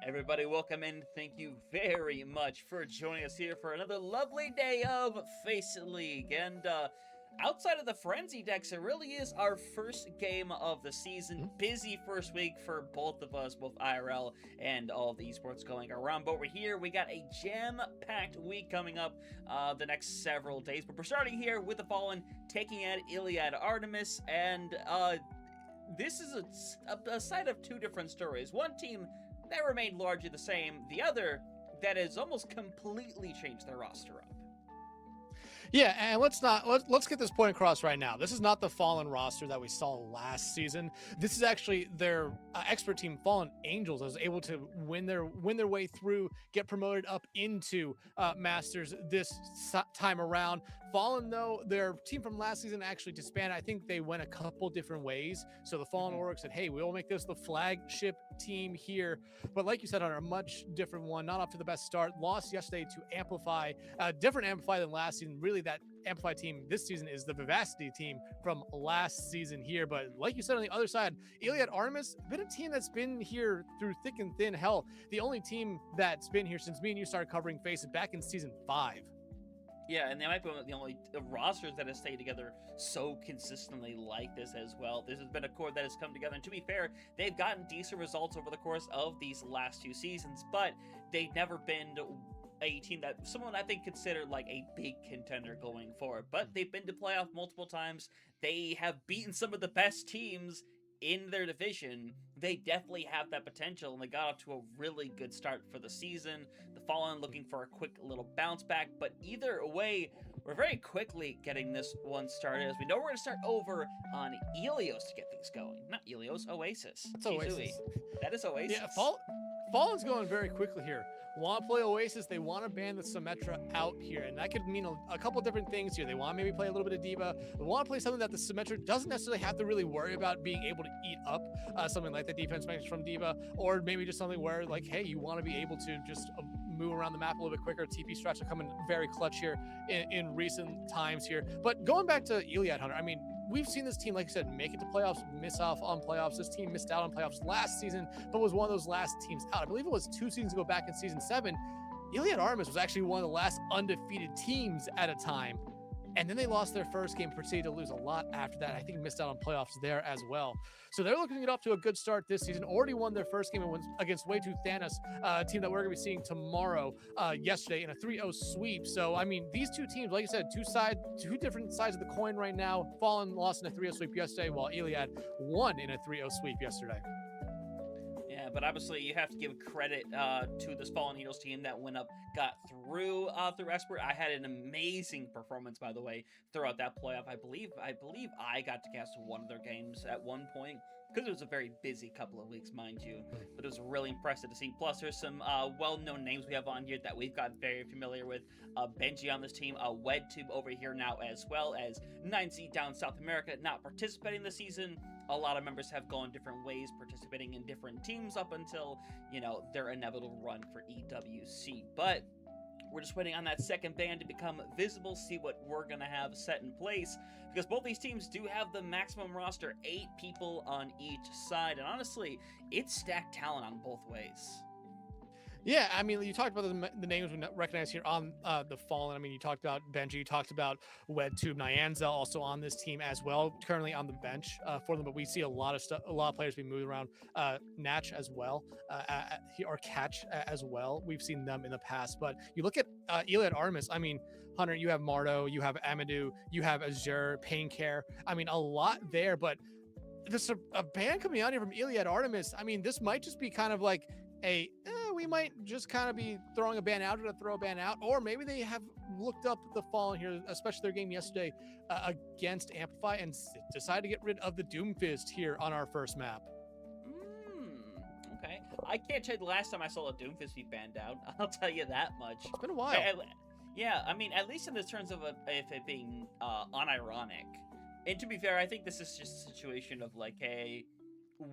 Everybody, welcome in. Thank you very much for joining us here for another lovely day of Faceit. And outside of the Frenzy decks, it really is our first game of the season. Busy first week for both of us, both IRL and all of the esports going around. But we're here. We got a jam-packed week coming up the next several days. But we're starting here with the Fallen, taking out Iliad Artemis. And this is a side of two different stories. One team that remained largely the same, the other that has almost completely changed their roster up. Yeah, and let's get this point across right now. This is not the Fallen roster that we saw last season. This is actually their expert team, Fallen Angels, that was able to win their way through, get promoted up into Masters this time around. Fallen, though, their team from last season actually disbanded. I think they went a couple different ways. So the Fallen org said, hey, we will make this the flagship team here. But like you said, on a much different one, not off to the best start. Lost yesterday to Amplify, different Amplify than last season. Really, that Amplify team this season is the Vivacity team from last season here. But like you said, on the other side, Iliad Artemis, been a team that's been here through thick and thin. Hell, the only team that's been here since me and you started covering Faceit back in season 5. Yeah, and they might be one of the only rosters that has stayed together so consistently like this as well. This has been a core that has come together, and to be fair, they've gotten decent results over the course of these last two seasons, but they've never been a team that someone I think considered like a big contender going forward. But they've been to playoff multiple times. They have beaten some of the best teams in their division. They definitely have that potential, and they got off to a really good start for the season. The Fallen looking for a quick little bounce back, but either way, we're very quickly getting this one started, as we know we're going to start over on Ilios to get things going. Not Ilios, Oasis. That's Oasis. That is Oasis. Yeah, Fallen's going very quickly here. Want to play Oasis, they want to ban the Symmetra out here, and that could mean a couple different things here. They want to maybe play a little bit of Diva. They want to play something that the Symmetra doesn't necessarily have to really worry about being able to eat up, something like the defense makes from Diva, or maybe just something where, like, hey, you want to be able to just move around the map a little bit quicker. TP strats are coming very clutch here in recent times here. But going back to Iliad Hunter, I mean, we've seen this team, like I said, make it to playoffs, miss off on playoffs. This team missed out on playoffs last season, but was one of those last teams out. I believe it was 2 seasons ago back in season 7. Iliad Artemis was actually one of the last undefeated teams at a time. And then they lost their first game, proceeded to lose a lot after that. I think missed out on playoffs there as well. So they're looking to get off to a good start this season. Already won their first game against Way Too Thanos, a team that we're going to be seeing tomorrow, yesterday in a 3-0 sweep. So, I mean, these two teams, like I said, two different sides of the coin right now. Fallen lost in a 3-0 sweep yesterday, while Iliad won in a 3-0 sweep yesterday. Yeah, but obviously you have to give credit to this Fallen Heroes team that went up, got through Expert. I had an amazing performance, by the way, throughout that playoff. I believe I got to cast one of their games at one point, because it was a very busy couple of weeks, mind you. But it was really impressive to see. Plus, there's some well-known names we have on here that we've got very familiar with. Benji on this team, WedTube over here now, as well as 9Z down South America, not participating this season. A lot of members have gone different ways, participating in different teams up until, you know, their inevitable run for EWC. But we're just waiting on that second ban to become visible, see what we're going to have set in place, because both these teams do have the maximum roster, 8 people on each side, and honestly, it's stacked talent on both ways. Yeah, I mean, you talked about the names we recognize here on the Fallen. I mean, you talked about Benji, you talked about WedTube, Nyanza also on this team as well, currently on the bench for them. But we see a lot of players being moved around. Natch as well, or Catch as well. We've seen them in the past. But you look at Iliad Artemis. I mean, Hunter, you have Mardo, you have Amadou, you have Azure, Pain Care. I mean, a lot there. But this a ban coming out here from Iliad Artemis. I mean, this might just be kind of like we might just kind of be throwing a ban out to throw a ban out, or maybe they have looked up the Fallen here, especially their game yesterday against Amplify, and decided to get rid of the Doomfist here on our first map. Okay. I can't tell you the last time I saw a Doomfist be banned out. I'll tell you that much. It's been a while. Yeah, I mean, at least in the terms of it being unironic. And to be fair, I think this is just a situation of like, hey,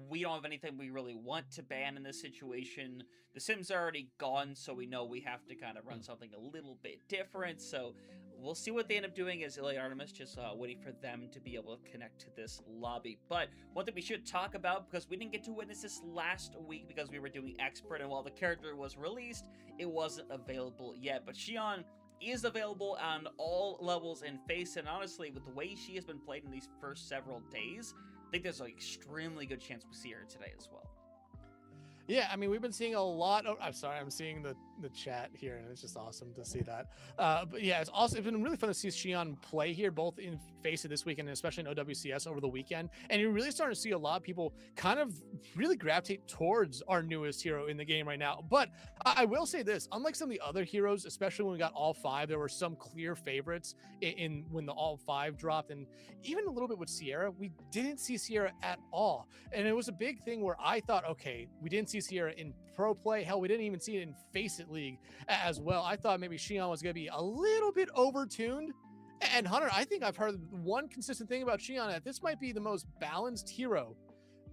we don't have anything we really want to ban in this situation. The Sims are already gone, so we know we have to kind of run something a little bit different. So we'll see what they end up doing as Iliad Artemis, just waiting for them to be able to connect to this lobby. But one thing we should talk about, because we didn't get to witness this last week because we were doing Expert, and while the character was released, it wasn't available yet. But Xion is available on all levels in Faceit, and honestly, with the way she has been played in these first several days, I think there's an extremely good chance we see her today as well. Yeah, I mean, we've been seeing a lot of, I'm sorry, I'm seeing the chat here, and it's just awesome to see that. But yeah, it's been really fun to see Xion play here, both in Faceit this weekend, and especially in OWCS over the weekend. And you're really starting to see a lot of people kind of really gravitate towards our newest hero in the game right now. But I will say this, unlike some of the other heroes, especially when we got all 5, there were some clear favorites in when the all 5 dropped. And even a little bit with Sierra, we didn't see Sierra at all. And it was a big thing where I thought, okay, we didn't see Sierra in pro play. Hell, we didn't even see it in Faceit League as well. I thought maybe Xion was going to be a little bit overtuned. And Hunter, I think I've heard one consistent thing about Xion, that this might be the most balanced hero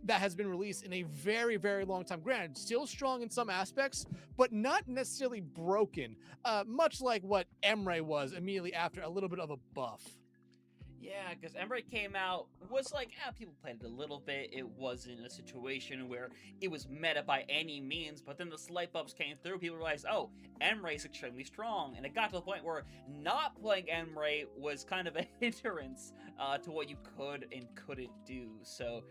that has been released in a very, very long time. Granted, still strong in some aspects, but not necessarily broken, much like what Emre was immediately after a little bit of a buff. Yeah, because Emre came out, was like, people played it a little bit. It wasn't a situation where it was meta by any means, but then the slight buffs came through. People realized, oh, Emre's extremely strong. And it got to the point where not playing Emre was kind of a hindrance to what you could and couldn't do. So,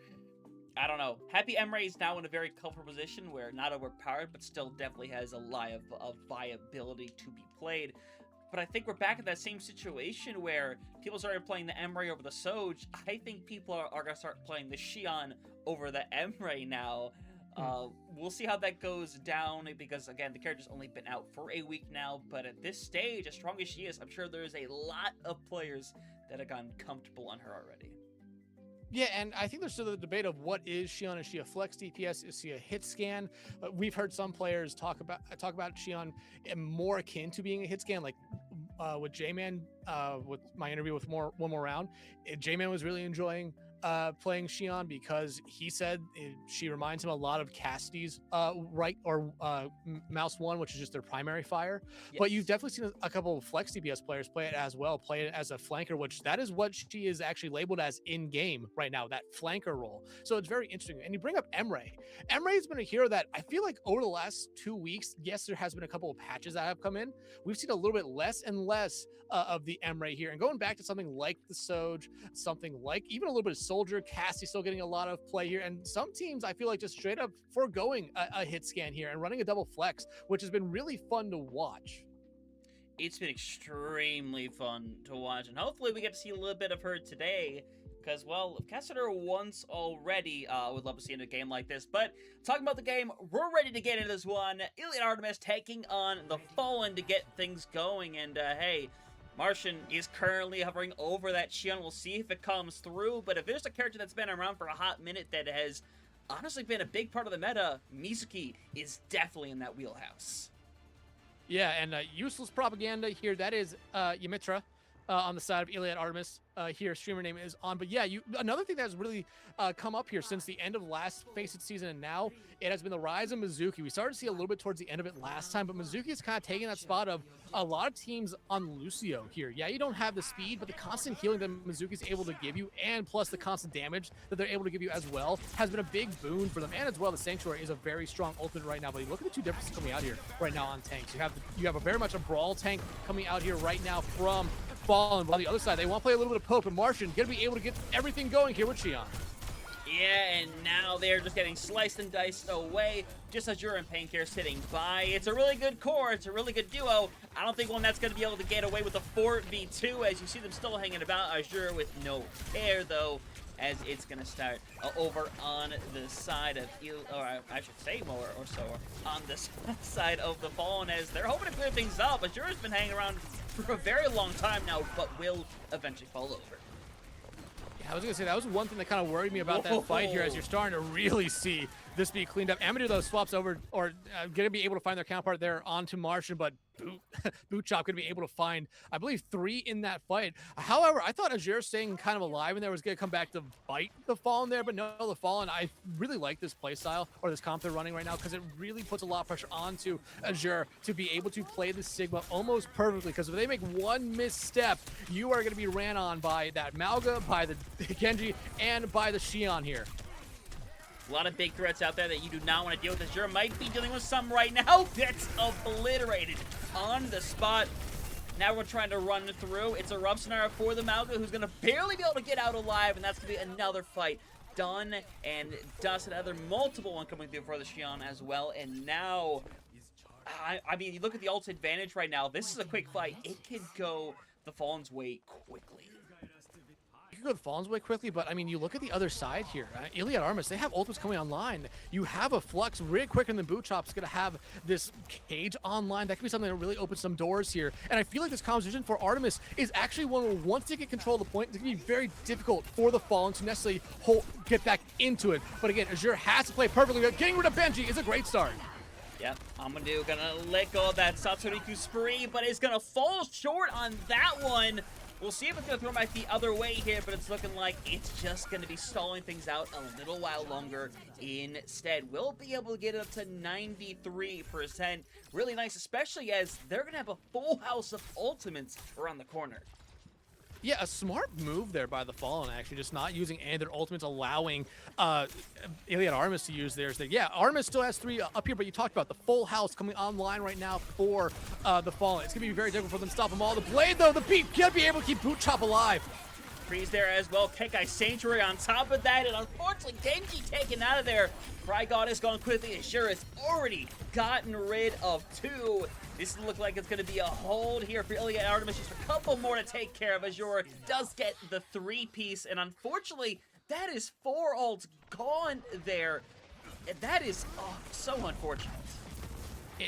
I don't know. Happy Emre is now in a very comfortable position where not overpowered, but still definitely has a lot of viability to be played. But I think we're back in that same situation where people started playing the Emre over the Soj. I think people are going to start playing the Xion over the Emre now. We'll see how that goes down because, again, the character's only been out for a week now. But at this stage, as strong as she is, I'm sure there's a lot of players that have gotten comfortable on her already. Yeah, and I think there's still the debate of what is Xion. Is she a flex DPS? Is she a hit scan? We've heard some players talk about Xion more akin to being a hit scan, like with J-Man, with my interview with One More Round. J-Man was really enjoying playing Xion because he said she reminds him a lot of Cassidy's Mouse 1, which is just their primary fire. Yes. But you've definitely seen a couple of flex DPS players play it as well, play it as a flanker, which that is what she is actually labeled as in game right now, that flanker role. So it's very interesting. And you bring up Emre. Emre has been a hero that I feel like over the last 2 weeks, yes, there has been a couple of patches that have come in. We've seen a little bit less and less of the Emre here. And going back to something like the Soj, something like even a little bit of Soldier, Cassie still getting a lot of play here. And some teams, I feel like, just straight up foregoing a hit scan here and running a double flex, which has been really fun to watch. It's been extremely fun to watch. And hopefully we get to see a little bit of her today. Because, well, I've casted her once already. I would love to see in a game like this. But talking about the game, we're ready to get into this one. Iliad Artemis taking on the Fallen to get things going. And, hey, Martian is currently hovering over that Xion. We'll see if it comes through. But if there's a character that's been around for a hot minute that has honestly been a big part of the meta, Mizuki is definitely in that wheelhouse. Yeah, and useless propaganda here. That is Ymitra on the side of Iliad Artemis. Here, streamer name is on. But yeah, another thing that has really come up here since the end of last Faceit season and now, it has been the rise of Mizuki. We started to see a little bit towards the end of it last time, but Mizuki is kind of taking that spot of a lot of teams on Lucio here. Yeah, you don't have the speed, but the constant healing that Mizuki is able to give you, and plus the constant damage that they're able to give you as well, has been a big boon for them. And as well, the Sanctuary is a very strong ultimate right now. But look at the two differences coming out here right now on tanks. You have a very much a brawl tank coming out here right now from Fallen. While on the other side, they want to play a little bit of poke, and Martian gonna be able to get everything going here with Xion. Yeah, and now they're just getting sliced and diced away, just as Azure and Painkare sitting by. It's a really good core, it's a really good duo. I don't think one that's going to be able to get away with a 4v2, as you see them still hanging about. Azure with no care, though, as it's going to start over on the side of, or I should say more or so, on this side of the Fallen, as they're hoping to clear things up. Azure's been hanging around for a very long time now, but will eventually fall over. I was going to say, that was one thing that kind of worried me about that fight here, as you're starting to really see this be cleaned up. Amadou, though, swaps over, or going to be able to find their counterpart there onto Martian, but Boot Chop going to be able to find, I believe, 3 in that fight. However, I thought Azure staying kind of alive and there was going to come back to bite the Fallen there, but no, the Fallen, I really like this playstyle, or this comp they're running right now, because it really puts a lot of pressure onto Azure to be able to play the Sigma almost perfectly, because if they make one misstep, you are going to be ran on by that Mauga, by the Genji, and by the Xion here. A lot of big threats out there that you do not want to deal with. Azure might be dealing with some right now. Gets obliterated on the spot. Now we're trying to run through. It's a rough scenario for the Mauga, who's going to barely be able to get out alive, and that's going to be another fight done and dusted. Other multiple one coming through for the Xion as well, and now, I mean, you look at the ult's advantage right now. This is a quick fight. It could go the Fallen's way quickly. You could go the Fallen's way quickly, but I mean, you look at the other side here. Iliad Artemis, they have ultimates coming online. You have a Flux really quick, and then Boot Chop's going to have this cage online. That could be something that really opens some doors here. And I feel like this composition for Artemis is actually one where once they get control of the point, it's going to be very difficult for the Fallen to necessarily get back into it. But again, Azure has to play perfectly. Getting rid of Benji is a great start. Yep, Amadou gonna let go of that Satsuriku spree, but it's gonna fall short on that one. We'll see if it's gonna throw back the other way here, but it's looking like it's just gonna be stalling things out a little while longer instead. We'll be able to get up to 93%. Really nice, especially as they're gonna have a full house of ultimates around the corner. Yeah, a smart move there by the Fallen, actually, just not using any of their ultimates, allowing Iliad Artemis to use theirs. Yeah, Artemis still has 3 up here, but you talked about the full house coming online right now for the Fallen. It's going to be very difficult for them to stop them all. The Blade, though, the Beat, can't be able to keep Boot Chop alive. Freeze there as well. Kekai Sanctuary on top of that, and unfortunately, Genji taken out of there. Cry Goddess going quickly. Azure has already gotten rid of 2. This looks like it's going to be a hold here for Iliad Artemis. Just a couple more to take care of. Azure does get the 3-piece, and unfortunately, that is 4 ults gone there. And that is so unfortunate.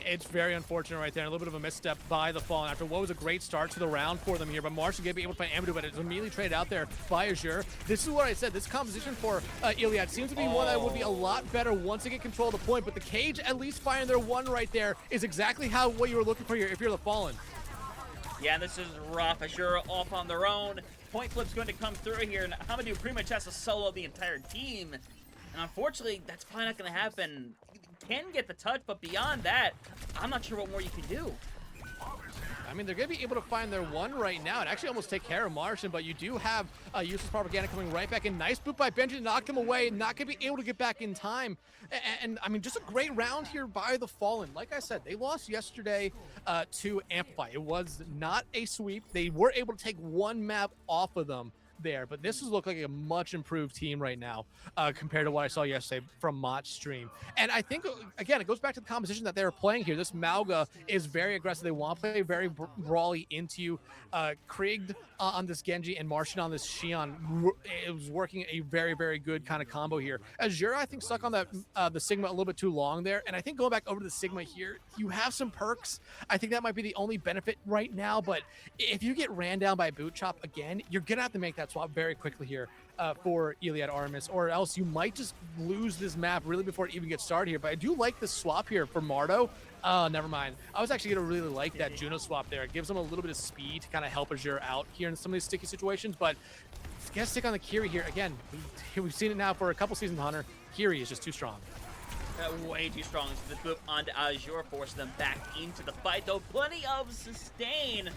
It's very unfortunate right there. A little bit of a misstep by the Fallen after what was a great start to the round for them here. But Marshall going to be able to find Amadou, but it's immediately traded out there by Azure. This is what I said. This composition for Iliad seems to be one that would be a lot better once they get control of the point. But the cage at least finding their 1 right there is exactly what you were looking for here if you're the Fallen. Yeah, this is rough. Azure off on their own. Point flip's going to come through here, and Amadou pretty much has to solo the entire team. And unfortunately, that's probably not going to happen. Can get the touch, but beyond that, I'm not sure what more you can do. I mean, they're going to be able to find their 1 right now and actually almost take care of Martian, but you do have useless propaganda coming right back in. Nice boot by Benji to knock him away, not going to be able to get back in time. And I mean, just a great round here by the Fallen. Like I said, they lost yesterday to Amplify. It was not a sweep. They were able to take 1 map off of them there, but this has looked like a much improved team right now compared to what I saw yesterday from Mott's stream. And I think, again, it goes back to the composition that they were playing here. This Mauga is very aggressive. They want to play very brawly into you. Krieg on this Genji and Martian on this Xion. It was working a very, very good kind of combo here. Azure, I think, stuck on that the Sigma a little bit too long there. And I think going back over to the Sigma here, you have some perks. I think that might be the only benefit right now. But if you get ran down by Boot Chop again, you're going to have to make that swap very quickly here for Iliad Artemis, or else you might just lose this map really before it even gets started here. But I do like the swap here for Mardo. Never mind. I was actually going to really like that Juno swap there. It gives them a little bit of speed to kind of help Azure out here in some of these sticky situations. But let's stick on the Kiri here. Again, we've seen it now for a couple seasons, Hunter. Kiri is just too strong. Way too strong. So the move onto Azure forces them back into the fight, though. Plenty of sustain.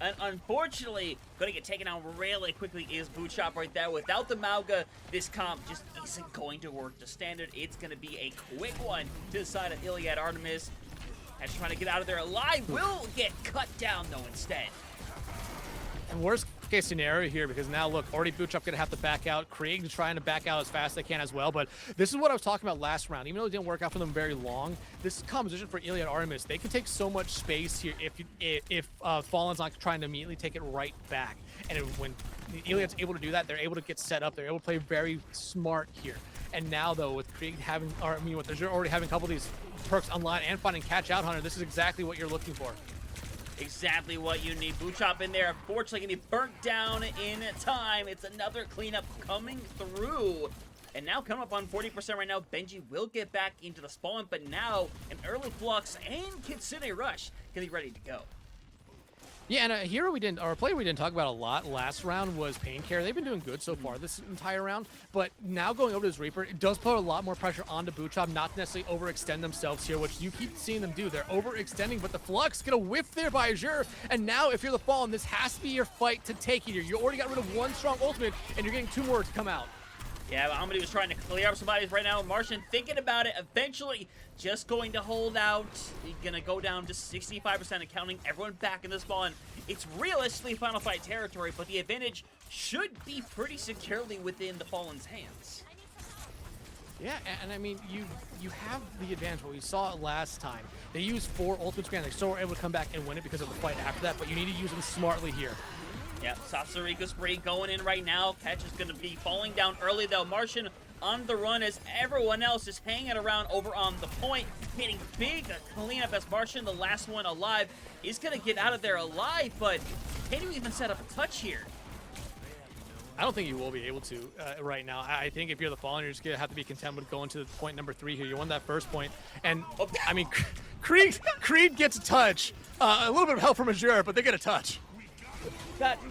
And unfortunately, going to get taken out really quickly is Boot Chop right there. Without the Mauga, this comp just isn't going to work to standard. It's going to be a quick one to the side of Iliad Artemis. As trying to get out of there alive, will get cut down, though, instead. And worst case scenario here, because now look, already Boot Chop gonna have to back out. Krieg trying to back out as fast as they can as well. But this is what I was talking about last round. Even though it didn't work out for them very long, this composition for Iliad Artemis, they can take so much space here if Fallen's not trying to immediately take it right back. And when Iliad's able to do that, they're able to get set up. They're able to play very smart here. And now though, with Krieg having, or I mean, with Azure already having a couple of these perks online and finding Catch Out Hunter, this is exactly what you're looking for. Exactly what you need. Boot Chop in there, unfortunately, gonna be burnt down in time. It's another cleanup coming through. And now coming up on 40% right now, Benji will get back into the spawn, but now an early Flux and Kitsune Rush can be ready to go. Yeah, and a hero we didn't, or a player we didn't talk about a lot last round was Pain Care. They've been doing good so far this entire round, but now going over to this Reaper, it does put a lot more pressure onto Bootchop, not to necessarily overextend themselves here, which you keep seeing them do. They're overextending, but the Flux get a whiff there by Azure, and now if you're the Fallen, this has to be your fight to take here. You already got rid of one strong ultimate, and you're getting 2 more to come out. Yeah, but Amity was trying to clear up some bodies right now. Martian thinking about it, eventually just going to hold out. He's going to go down to 65% and counting everyone back in the spawn. It's realistically Final Fight territory, but the advantage should be pretty securely within the Fallen's hands. Yeah, and I mean, you have the advantage. What we saw last time, they used 4 ultimates grand. They still were able to come back and win it because of the fight after that, but you need to use them smartly here. Yeah, Sasariko Spree going in right now. Catch is going to be falling down early, though. Martian on the run as everyone else is hanging around over on the point. Getting big cleanup as Martian, the last one alive, is going to get out of there alive, but can you even set up a touch here? I don't think you will be able to right now. I think if you're the Fallen, you're just going to have to be content with going to point number 3 here. You won that first point, and I mean, Creed gets a touch. A little bit of help from Azure, but they get a touch.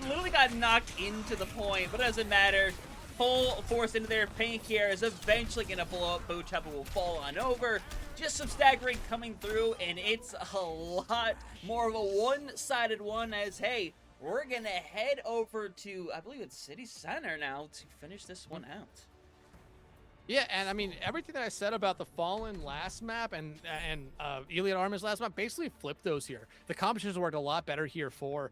Literally got knocked into the point, but it doesn't matter. Full force into there. Pain Care is eventually going to blow up. Bootchop will fall on over. Just some staggering coming through, and it's a lot more of a one-sided one as, hey, we're going to head over to, I believe it's City Center now to finish this one out. Yeah, and I mean, everything that I said about the Fallen last map and Iliad Artemis last map basically flipped those here. The competitions worked a lot better here for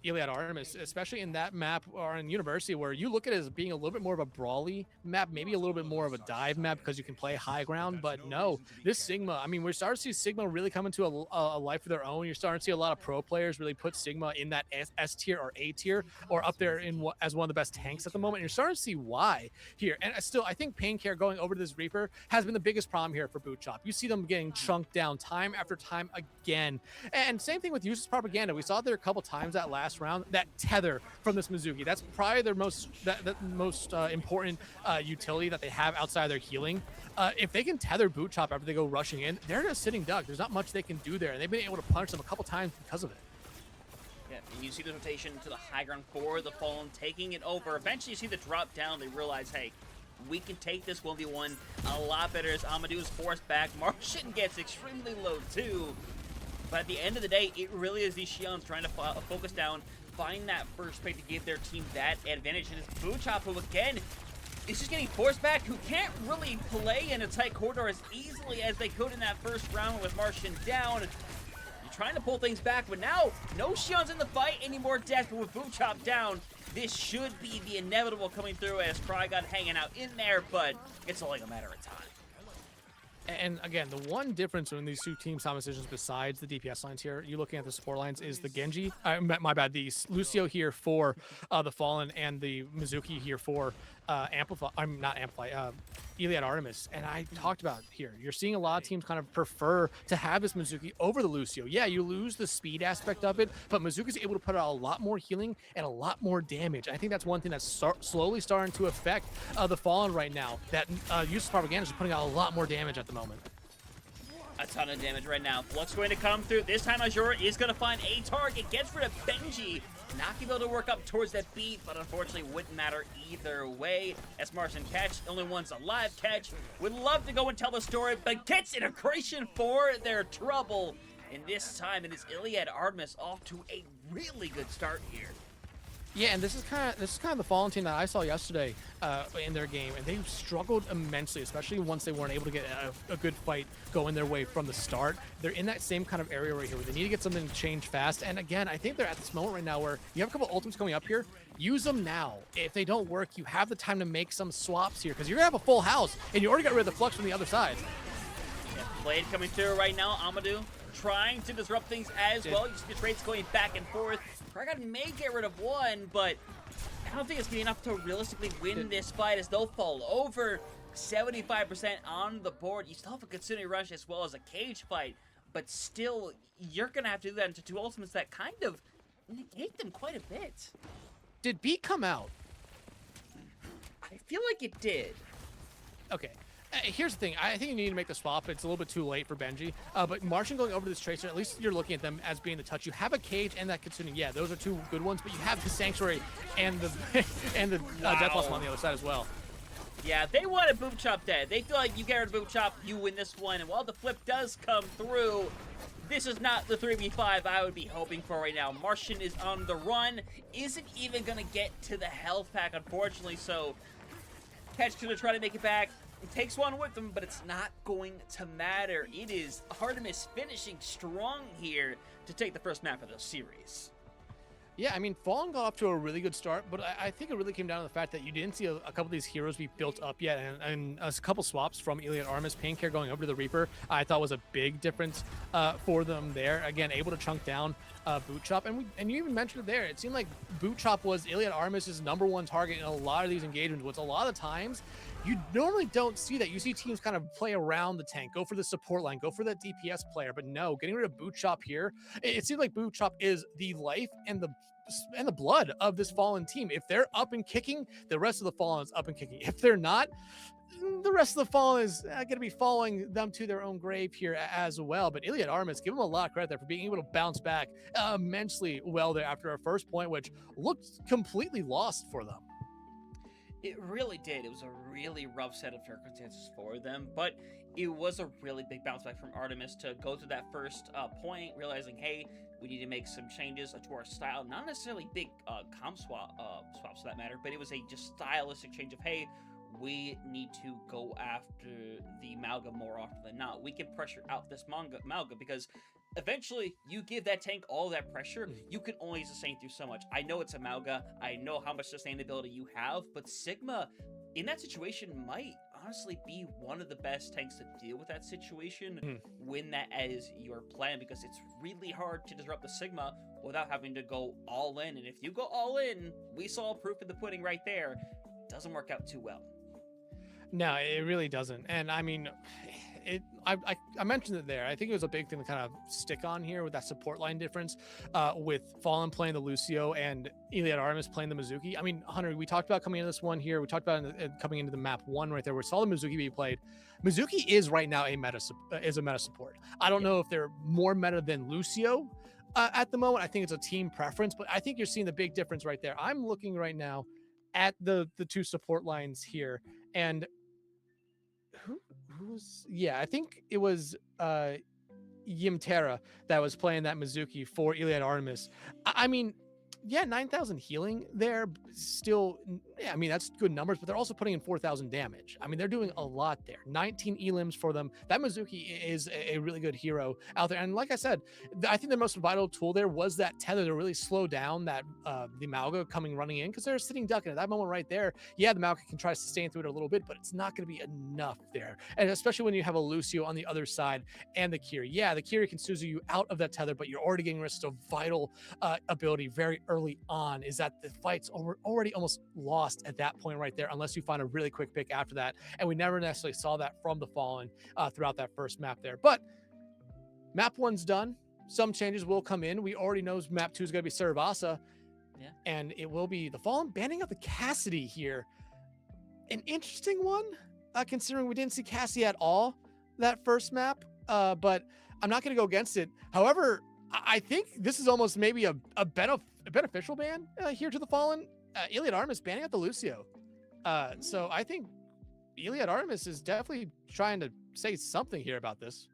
Iliad Artemis, especially in that map or in University, where you look at it as being a little bit more of a brawly map, maybe a little bit more of a dive map because you can play high ground. But no, this Sigma, I mean, we're starting to see Sigma really come into a life of their own. You're starting to see a lot of pro players really put Sigma in that S tier or A tier or up there as one of the best tanks at the moment. And you're starting to see why here. And still, I think Pain Care going over to this Reaper has been the biggest problem here for Bootchop. You see them getting chunked down time after time again. And same thing with Useless Propaganda. We saw there a couple times that last round, that tether from this Mizuki. That's probably their most important utility that they have outside of their healing. If they can tether Bootchop after they go rushing in, they're just sitting duck. There's not much they can do there. And they've been able to punish them a couple times because of it. Yeah, and you see the rotation to the high ground for the Fallen, taking it over. Eventually you see the drop down. They realize, hey, we can take this 1v1 a lot better as Amadou is forced back. Martian gets extremely low too. But at the end of the day, it really is these Xions trying to focus down, find that first pick to give their team that advantage. And it's Bootchop who, again, is just getting forced back, who can't really play in a tight corridor as easily as they could in that first round with Martian down. You're trying to pull things back, but now no Xions in the fight anymore, Death, but with Bootchop down, this should be the inevitable coming through as Trigon hanging out in there, but it's only a matter of time. And again, the one difference in these two teams' decisions besides the DPS lines here, you looking at the support lines, is the Genji, my bad, the Lucio here for the Fallen and the Mizuki here for Iliad Artemis. And I talked about here, you're seeing a lot of teams kind of prefer to have this Mizuki over the Lucio. Yeah, you lose the speed aspect of it, but Mizuki's able to put out a lot more healing and a lot more damage. I think that's one thing that's slowly starting to affect the Fallen right now, that Useless Propaganda is putting out a lot more damage at the moment. A ton of damage right now. Flux going to come through. This time Azure is going to find a target. Gets rid of Benji. Not going to be able to work up towards that beat, but unfortunately wouldn't matter either way. As Martian Catch, only one's alive. Catch would love to go and tell the story, but gets integration for their trouble. And this time it is Iliad Artemis off to a really good start here. Yeah, and this is kind of the Fallen team that I saw yesterday in their game, and they struggled immensely, especially once they weren't able to get a good fight going their way from the start. They're in that same kind of area right here where they need to get something to change fast. And again, I think they're at this moment right now where you have a couple ultimates coming up here. Use them now. If they don't work, you have the time to make some swaps here because you're gonna have a full house, and you already got rid of the Flux from the other side. Yeah, Blade coming through right now. Amadou trying to disrupt things as well. You see the trades going back and forth. Trigon may get rid of one, but I don't think it's going to be enough to realistically win this fight as they'll fall over. 75% on the board. You still have a Kitsune Rush as well as a cage fight, but still, you're going to have to do that into 2 ultimates that kind of negate them quite a bit. Did B come out? I feel like it did. Okay. Here's the thing. I think you need to make the swap. It's a little bit too late for Benji. But Martian going over to this Tracer, at least you're looking at them as being the touch. You have a Cage and that Kitsune. Yeah, those are two good ones. But you have the Sanctuary and the Death Blossom on the other side as well. Yeah, they wanted Boom Chop dead. They feel like you get rid of Boom Chop, you win this one. And while the flip does come through, this is not the 3v5 I would be hoping for right now. Martian is on the run. Isn't even going to get to the health pack, unfortunately. So, Catch going to try to make it back. It takes one with him, but it's not going to matter. It is Artemis finishing strong here to take the first map of the series. Yeah, I mean, Fallen got off to a really good start, but I think it really came down to the fact that you didn't see a couple of these heroes be built up yet, and a couple swaps from Iliad Artemis, Painkare going over to the Reaper, I thought was a big difference for them there. Again, able to chunk down Boot Chop, and you even mentioned it there. It seemed like Boot Chop was Iliad Artemis' #1 target in a lot of these engagements, which a lot of times you normally don't see that. You see teams kind of play around the tank, go for the support line, go for that DPS player, but no, getting rid of Boot Chop here, it seems like Boot Chop is the life and the blood of this Fallen team. If they're up and kicking, the rest of the Fallen is up and kicking. If they're not, the rest of the Fallen is going to be following them to their own grave here as well. But Iliad Artemis, give them a lot of credit there for being able to bounce back immensely well there after our first point, which looked completely lost for them. It really did. It was a really rough set of circumstances for them, but it was a really big bounce back from Artemis to go through that first point, realizing, hey, we need to make some changes to our style. Not necessarily big swaps for that matter, but it was a just stylistic change of, hey, we need to go after the Malga more often than not. We can pressure out this Malga because eventually you give that tank all that pressure, you can only sustain through so much. I know it's a Malga, I know how much sustainability you have, but Sigma in that situation might honestly be one of the best tanks to deal with that situation when that is your plan, because it's really hard to disrupt the Sigma without having to go all in. And if you go all in, we saw proof of the pudding right there, doesn't work out too well. No, it really doesn't. And I mean, I mentioned it there. I think it was a big thing to kind of stick on here with that support line difference with Fallen playing the Lucio and Iliad Artemis playing the Mizuki. I mean, Hunter, we talked about coming into this one here. We talked about coming into the map 1 right there. We saw the Mizuki be played. Mizuki is right now a meta support. I don't know if they're more meta than Lucio at the moment. I think it's a team preference, but I think you're seeing the big difference right there. I'm looking right now at the two support lines here, and I think it was Yimterra that was playing that Mizuki for Iliad Artemis. I mean, yeah, 9,000 healing there still. Yeah, I mean, that's good numbers, but they're also putting in 4,000 damage. I mean, they're doing a lot there. 19 elims for them. That Mizuki is a really good hero out there. And like I said, I think the most vital tool there was that tether to really slow down that the Malga running in, because they're sitting duck. And at that moment right there, yeah, the Malga can try to sustain through it a little bit, but it's not going to be enough there. And especially when you have a Lucio on the other side and the Kiri. Yeah, the Kiri can Suzu you out of that tether, but you're already getting rid of vital ability very early on. Is that the fight's already almost lost at that point right there, unless you find a really quick pick after that. And we never necessarily saw that from the Fallen throughout that first map there. But map 1's done. Some changes will come in. We already know map 2 is going to be Saravasa. Yeah. And it will be the Fallen banning out the Cassidy here. An interesting one, considering we didn't see Cassidy at all that first map. But I'm not going to go against it. However, I think this is almost maybe a beneficial ban here to the Fallen. Iliad Artemis banning out the Lucio. So I think Iliad Artemis is definitely trying to say something here about this.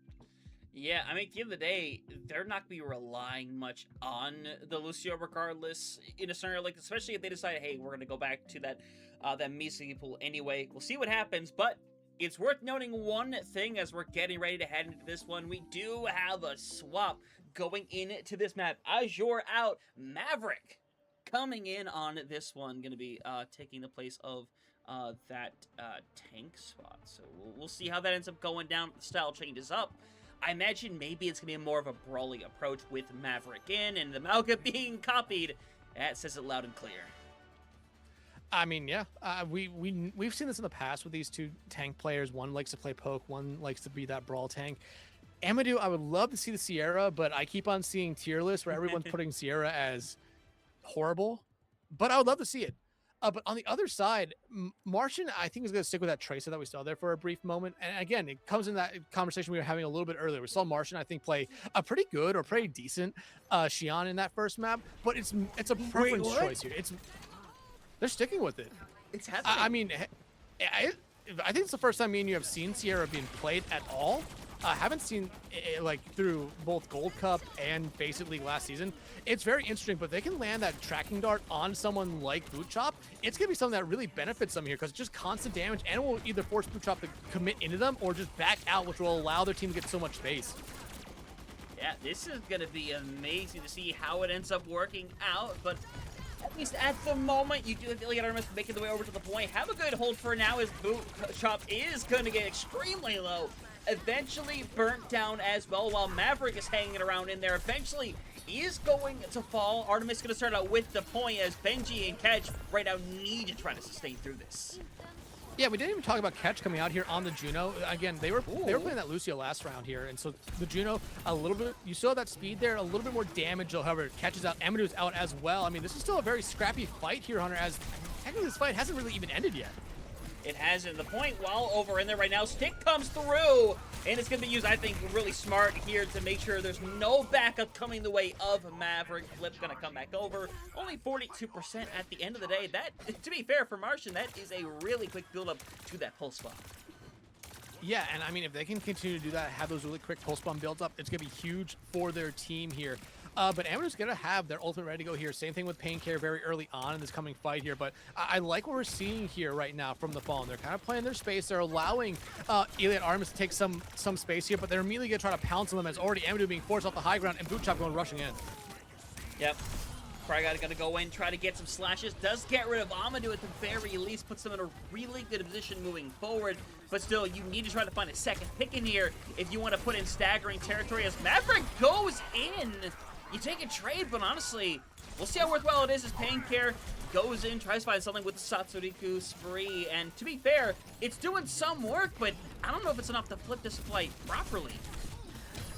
Yeah, I mean, at the end of the day, they're not going to be relying much on the Lucio regardless in a scenario like, especially if they decide, hey, we're going to go back to that Mizuki pool anyway. We'll see what happens, but it's worth noting one thing as we're getting ready to head into this one. We do have a swap going into this map. Azure out, Maverick coming in on this one, going to be taking the place of that tank spot. So we'll see how that ends up going down. The style changes up. I imagine maybe it's going to be more of a brawling approach with Maverick in and the Malga being copied. That says it loud and clear. I mean, yeah, we've seen this in the past with these two tank players. One likes to play poke, one likes to be that brawl tank. Amadou, I would love to see the Sierra, but I keep on seeing tier lists where everyone's putting Sierra as horrible, but I would love to see it. But on the other side, Martian, I think, is going to stick with that Tracer that we saw there for a brief moment. And again, it comes in that conversation we were having a little bit earlier. We saw Martian, I think, play a pretty good or pretty decent Xi'an in that first map, but it's a preference choice here. They're sticking with it. It's happening. I mean, I think it's the first time me and you have seen Sierra being played at all. Haven't seen it, like, through both Gold Cup and Faceit League last season. It's very interesting, but they can land that tracking dart on someone like Boot Chop. It's going to be something that really benefits them here because it's just constant damage and will either force Boot Chop to commit into them or just back out, which will allow their team to get so much space. Yeah, this is going to be amazing to see how it ends up working out, but at least at the moment, you do have Iliad Artemis making the way over to the point. Have a good hold for now as Boot Chop is going to get extremely low. Eventually burnt down as well, while Maverick is hanging around in there. Eventually is going to fall. Artemis is going to start out with the point as Benji and Catch right now need to try to sustain through this. Yeah, we didn't even talk about Catch coming out here on the Juno. Again, they were playing that Lucio last round here, and so the Juno, a little bit, you saw that speed there, a little bit more damage, however, Catch is out, Emidu's out as well. I mean, this is still a very scrappy fight here, Hunter, as technically this fight hasn't really even ended yet. It hasn't. The point while over in there right now. Stick comes through, and it's going to be used, I think, really smart here to make sure there's no backup coming the way of Maverick. Flip's going to come back over. Only 42% at the end of the day. That, to be fair for Martian, that is a really quick build-up to that pulse spot. Yeah, and I mean, if they can continue to do that, have those really quick pulse bomb builds up, it's going to be huge for their team here. But Emidu's going to have their ultimate ready to go here. Same thing with Pain Care very early on in this coming fight here. But I like what we're seeing here right now from the Fallen. They're kind of playing their space. They're allowing Iliad Artemis to take some space here, but they're immediately going to try to pounce on them as already Emidu being forced off the high ground and Boot Chop going rushing in. Yep. Frygot going to go in, try to get some slashes. Does get rid of Amadou at the very least. Puts them in a really good position moving forward. But still, you need to try to find a second pick in here if you want to put in staggering territory as Maverick goes in. You take a trade, but honestly, we'll see how worthwhile it is as Pain Care goes in, tries to find something with the Satsuriku Spree. And to be fair, it's doing some work, but I don't know if it's enough to flip this flight properly.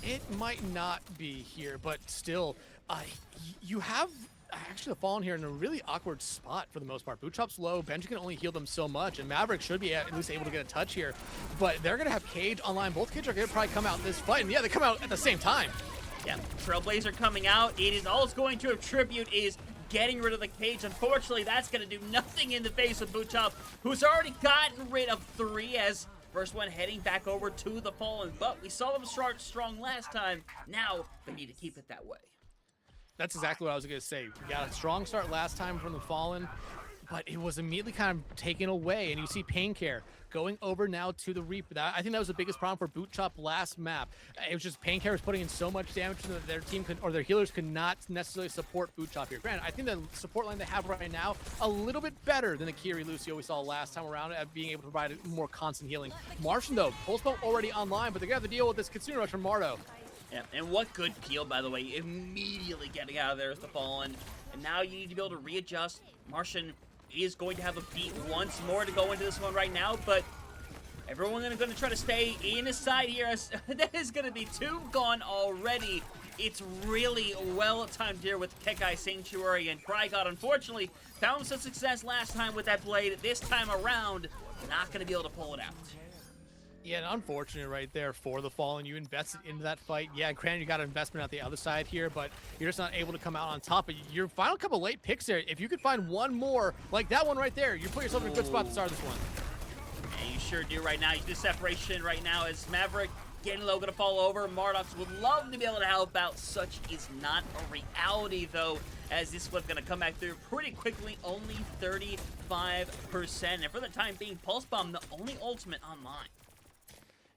It might not be here, but still, you have actually the Fallen here in a really awkward spot for the most part. Boot Chop's low, Benji can only heal them so much, and Maverick should be at least able to get a touch here. But they're going to have Cage online. Both Cage are going to probably come out in this fight, and yeah, they come out at the same time. Yeah, Trailblazer coming out. It is all it's going to attribute is getting rid of the Cage. Unfortunately, that's going to do nothing in the face of Boot Chop, who's already gotten rid of 3 as first one heading back over to the Fallen. But we saw them start strong last time. Now they need to keep it that way. That's exactly what I was going to say. We got a strong start last time from the Fallen, but it was immediately kind of taken away. And you see Pain Care going over now to the Reaper. I think that was the biggest problem for Boot Chop last map. It was just Pain Care was putting in so much damage that their team could, or their healers could not necessarily support Boot Chop here. Granted, I think the support line they have right now a little bit better than the Kiri Lucio we saw last time around at being able to provide more constant healing. Martian though, pulse bomb already online, but they're gonna have to deal with this Kitsune Rush from Mardo. Yeah, and what good peel, by the way, immediately getting out of there with the Fallen. And now you need to be able to readjust. Martian is going to have a beat once more to go into this one right now, but everyone going to try to stay in his side here. As that is going to be 2 gone already. It's really well-timed here with Kekai Sanctuary, and Frygot, unfortunately, found some success last time with that blade. This time around, not going to be able to pull it out. Yeah, and unfortunate right there for the Fallen. You invested into that fight. Yeah, granted, you got an investment at the other side here, but you're just not able to come out on top. But your final couple late picks there, if you could find one more, like that one right there, you put yourself in a good spot to start this one. Yeah, you sure do right now. You do separation right now as Maverick getting low, going to fall over. Mardox would love to be able to help out. Such is not a reality, though, as this flip going to come back through pretty quickly, only 35%. And for the time being, Pulse Bomb, the only ultimate online.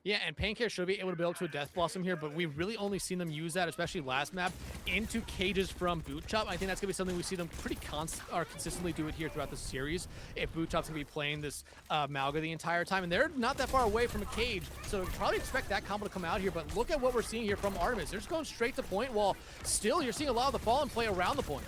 Yeah, and Pain Care should be able to build to a Death Blossom here, but we've really only seen them use that, especially last map, into cages from Boot Chop. I think that's going to be something we see them pretty consistently do it here throughout the series if Boot Chop's going to be playing this Malga the entire time. And they're not that far away from a cage, so probably expect that combo to come out here. But look at what we're seeing here from Artemis. They're just going straight to point, while still you're seeing a lot of the Fallen play around the point.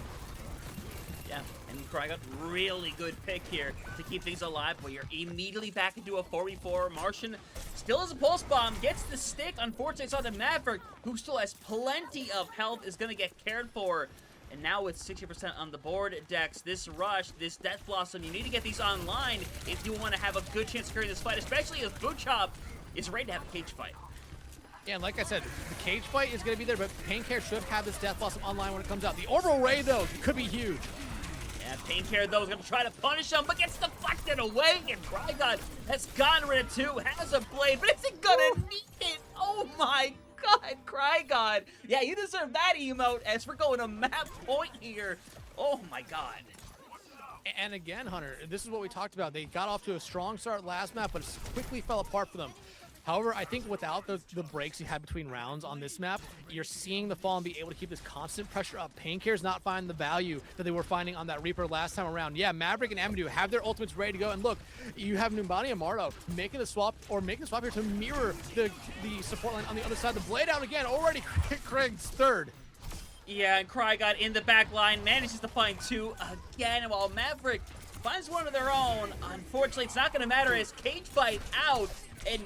Yeah, and Frygot, really good pick here to keep things alive, but you're immediately back into a 4v4. Martian still has a pulse bomb, gets the stick. Unfortunately, it's on the Maverick, who still has plenty of health, is going to get cared for. And now with 60% on the board, Dex, this rush, this Death Blossom, you need to get these online if you want to have a good chance of carrying this fight, especially if Bootchop is ready to have a cage fight. Yeah, and like I said, the cage fight is going to be there, but Painkare should have this Death Blossom online when it comes out. The Orbital Ray, though, could be huge. Yeah, Painkare, though, is going to try to punish him, but gets deflected away, and Trigon has gotten rid of 2, has a blade, but isn't going to need it. Oh my God, Trigon. Yeah, you deserve that emote as we're going to map point here. Oh my God. And again, Hunter, this is what we talked about. They got off to a strong start last map, but it quickly fell apart for them. However, I think without the breaks you had between rounds on this map, you're seeing the Fallen be able to keep this constant pressure up. Paincare's not finding the value that they were finding on that Reaper last time around. Yeah, Maverick and Amadou have their ultimates ready to go. And look, you have Numbani and Mardo making the swap here to mirror the support line on the other side. The blade out again, already Craig's third. Yeah, and Trigon in the back line manages to find 2 again, while Maverick finds one of their own. Unfortunately, it's not going to matter as cage fight out, and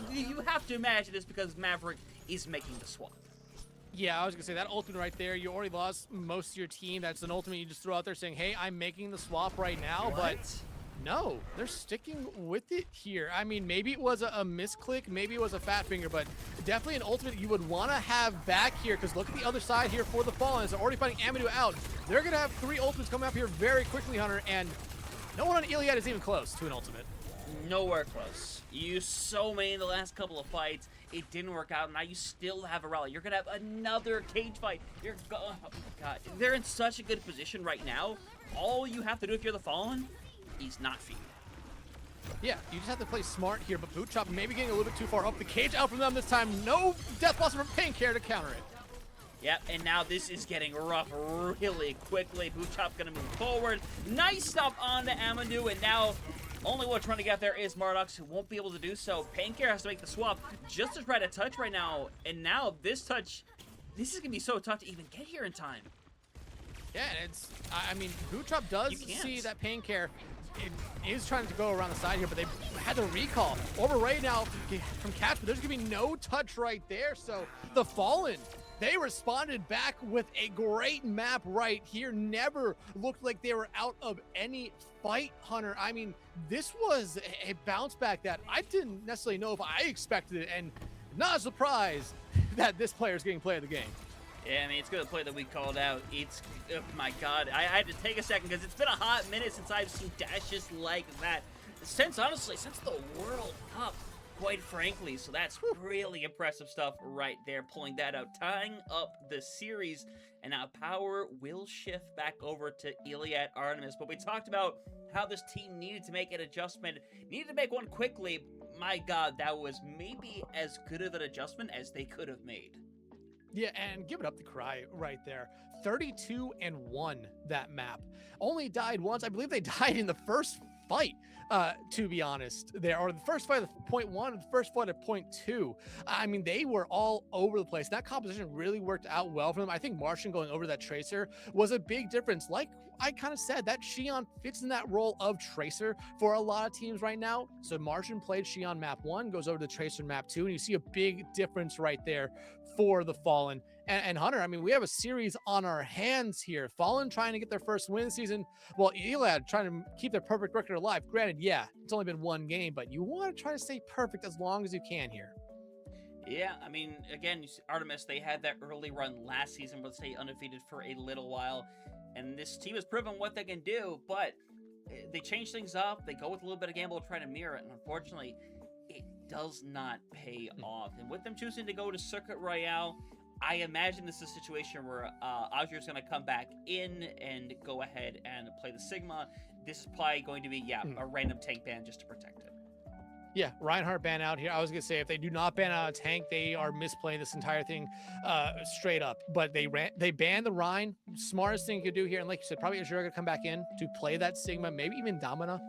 you have to imagine this because Maverick is making the swap. Yeah, I was going to say, that ultimate right there, you already lost most of your team. That's an ultimate you just throw out there saying, hey, I'm making the swap right now, but no, they're sticking with it here. I mean, maybe it was a misclick, maybe it was a fat finger, but definitely an ultimate you would want to have back here, because look at the other side here for the Fallen. They're already fighting Amadou out. They're going to have 3 ultimates coming up here very quickly, Hunter, and no one on Iliad is even close to an ultimate. Nowhere close. You used so many in the last couple of fights. It didn't work out. Now you still have a rally. You're going to have another cage fight. Oh my God. They're in such a good position right now. All you have to do if you're the Fallen is not feed. Yeah, you just have to play smart here, but Bootchop maybe getting a little bit too far up. The cage out from them this time. No Death Blossom from Painkare to counter it. Yep, and now this is getting rough really quickly. Bootchop going to move forward. Nice stop on the Amadou, and now only one trying to get there is Mardox, who won't be able to do so. Painkare has to make the swap just to try to touch right now, and now this touch, this is going to be so tough to even get here in time. Yeah, and it's, I mean, Bootchop does see that Painkare is trying to go around the side here, but they had to recall. Over right now from Catch, but there's going to be no touch right there, so the Fallen, they responded back with a great map right here. Never looked like they were out of any fight, Hunter. I mean, this was a bounce back that I didn't necessarily know if I expected it, and not a surprise that this player is getting play of the game. Yeah, I mean, it's good to play that we called out. It's, oh my God, I had to take a second because it's been a hot minute since I've seen dashes like that. Honestly, since the World Cup, quite frankly. So that's really impressive stuff right there, pulling that out, tying up the series. And now power will shift back over to Iliad Artemis. But we talked about how this team needed to make an adjustment, needed to make one quickly. My God, that was maybe as good of an adjustment as they could have made. Yeah, and give it up to Cry right there. 32-1 that map. Only died once. I believe they died in the first fight, to be honest, there, or the first fight at point 1, the first fight at point 2. I mean, they were all over the place. That composition really worked out well for them. I think Martian going over that Tracer was a big difference. Like I kind of said, that Xion fits in that role of Tracer for a lot of teams right now. So Martian played Xion map 1, goes over to Tracer map 2, and you see a big difference right there for the Fallen. And Hunter, I mean, we have a series on our hands here. Fallen trying to get their first win this season. Well, Iliad trying to keep their perfect record alive. Granted, yeah, it's only been 1 game, but you want to try to stay perfect as long as you can here. Yeah, I mean, again, Artemis, they had that early run last season where they stayed undefeated for a little while. And this team has proven what they can do, but they change things up. They go with a little bit of gamble to try to mirror it. And unfortunately, it does not pay off. And with them choosing to go to Circuit Royale, I imagine this is a situation where Azure is going to come back in and go ahead and play the Sigma. This is probably going to be, a random tank ban just to protect it. Yeah, Reinhardt ban out here. I was going to say, if they do not ban out a tank, they are misplaying this entire thing straight up. But they banned the Rhine. Smartest thing you could do here. And like you said, probably Azure going to come back in to play that Sigma, maybe even Domina.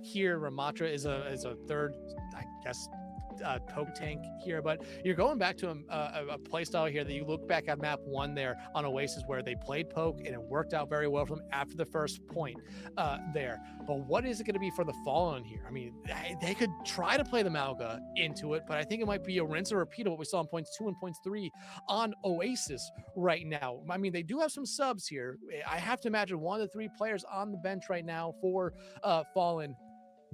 Here, Ramatra is a third, I guess, poke tank here, but you're going back to a play style here that you look back at map 1 there on Oasis where they played poke and it worked out very well for them after the first point there. But what is it going to be for the Fallen here? I mean, they could try to play the Malga into it, but I think it might be a rinse and repeat of what we saw in points 2 and points 3 on Oasis right now. I mean, they do have some subs here. I have to imagine 1 of the 3 players on the bench right now for Fallen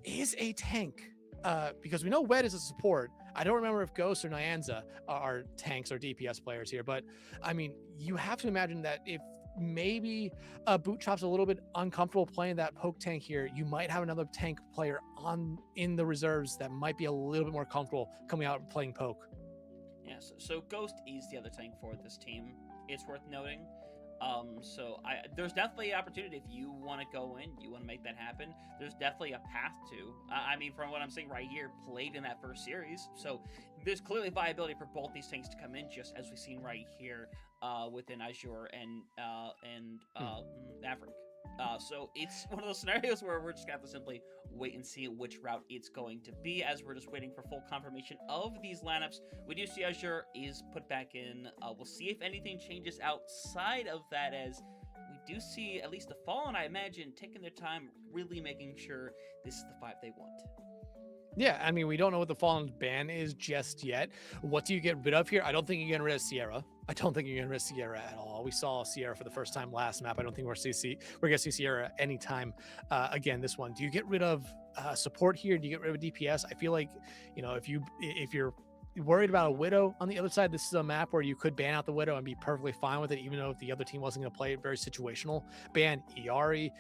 is a tank. Because we know Wed is a support. I don't remember if Ghost or Nyanza are tanks or DPS players here, but I mean, you have to imagine that if maybe Boot Chop's a little bit uncomfortable playing that poke tank here, you might have another tank player in the reserves that might be a little bit more comfortable coming out and playing poke. Yes, so Ghost is the other tank for this team. It's worth noting. So there's definitely an opportunity if you want to go in, you want to make that happen. There's definitely a path to. I mean, from what I'm seeing right here, played in that first series. So there's clearly viability for both these tanks to come in, just as we've seen right here within Azure and Maverick. So it's one of those scenarios where we're just going to have to simply wait and see which route it's going to be, as we're just waiting for full confirmation of these lineups. We do see Azure is put back in. We'll see if anything changes outside of that, as we do see at least the Fallen, I imagine, taking their time, really making sure this is the 5 they want. Yeah, I mean, we don't know what the Fallen's ban is just yet. What do you get rid of here? I don't think you're getting rid of Sierra. I don't think you're getting rid of Sierra at all. We saw Sierra for the first time last map. I don't think we're going to see Sierra anytime again this one. Do you get rid of support here? Do you get rid of DPS? I feel like, you know, if you're worried about a Widow on the other side, this is a map where you could ban out the Widow and be perfectly fine with it, even though the other team wasn't going to play it. Very situational. Ban Iari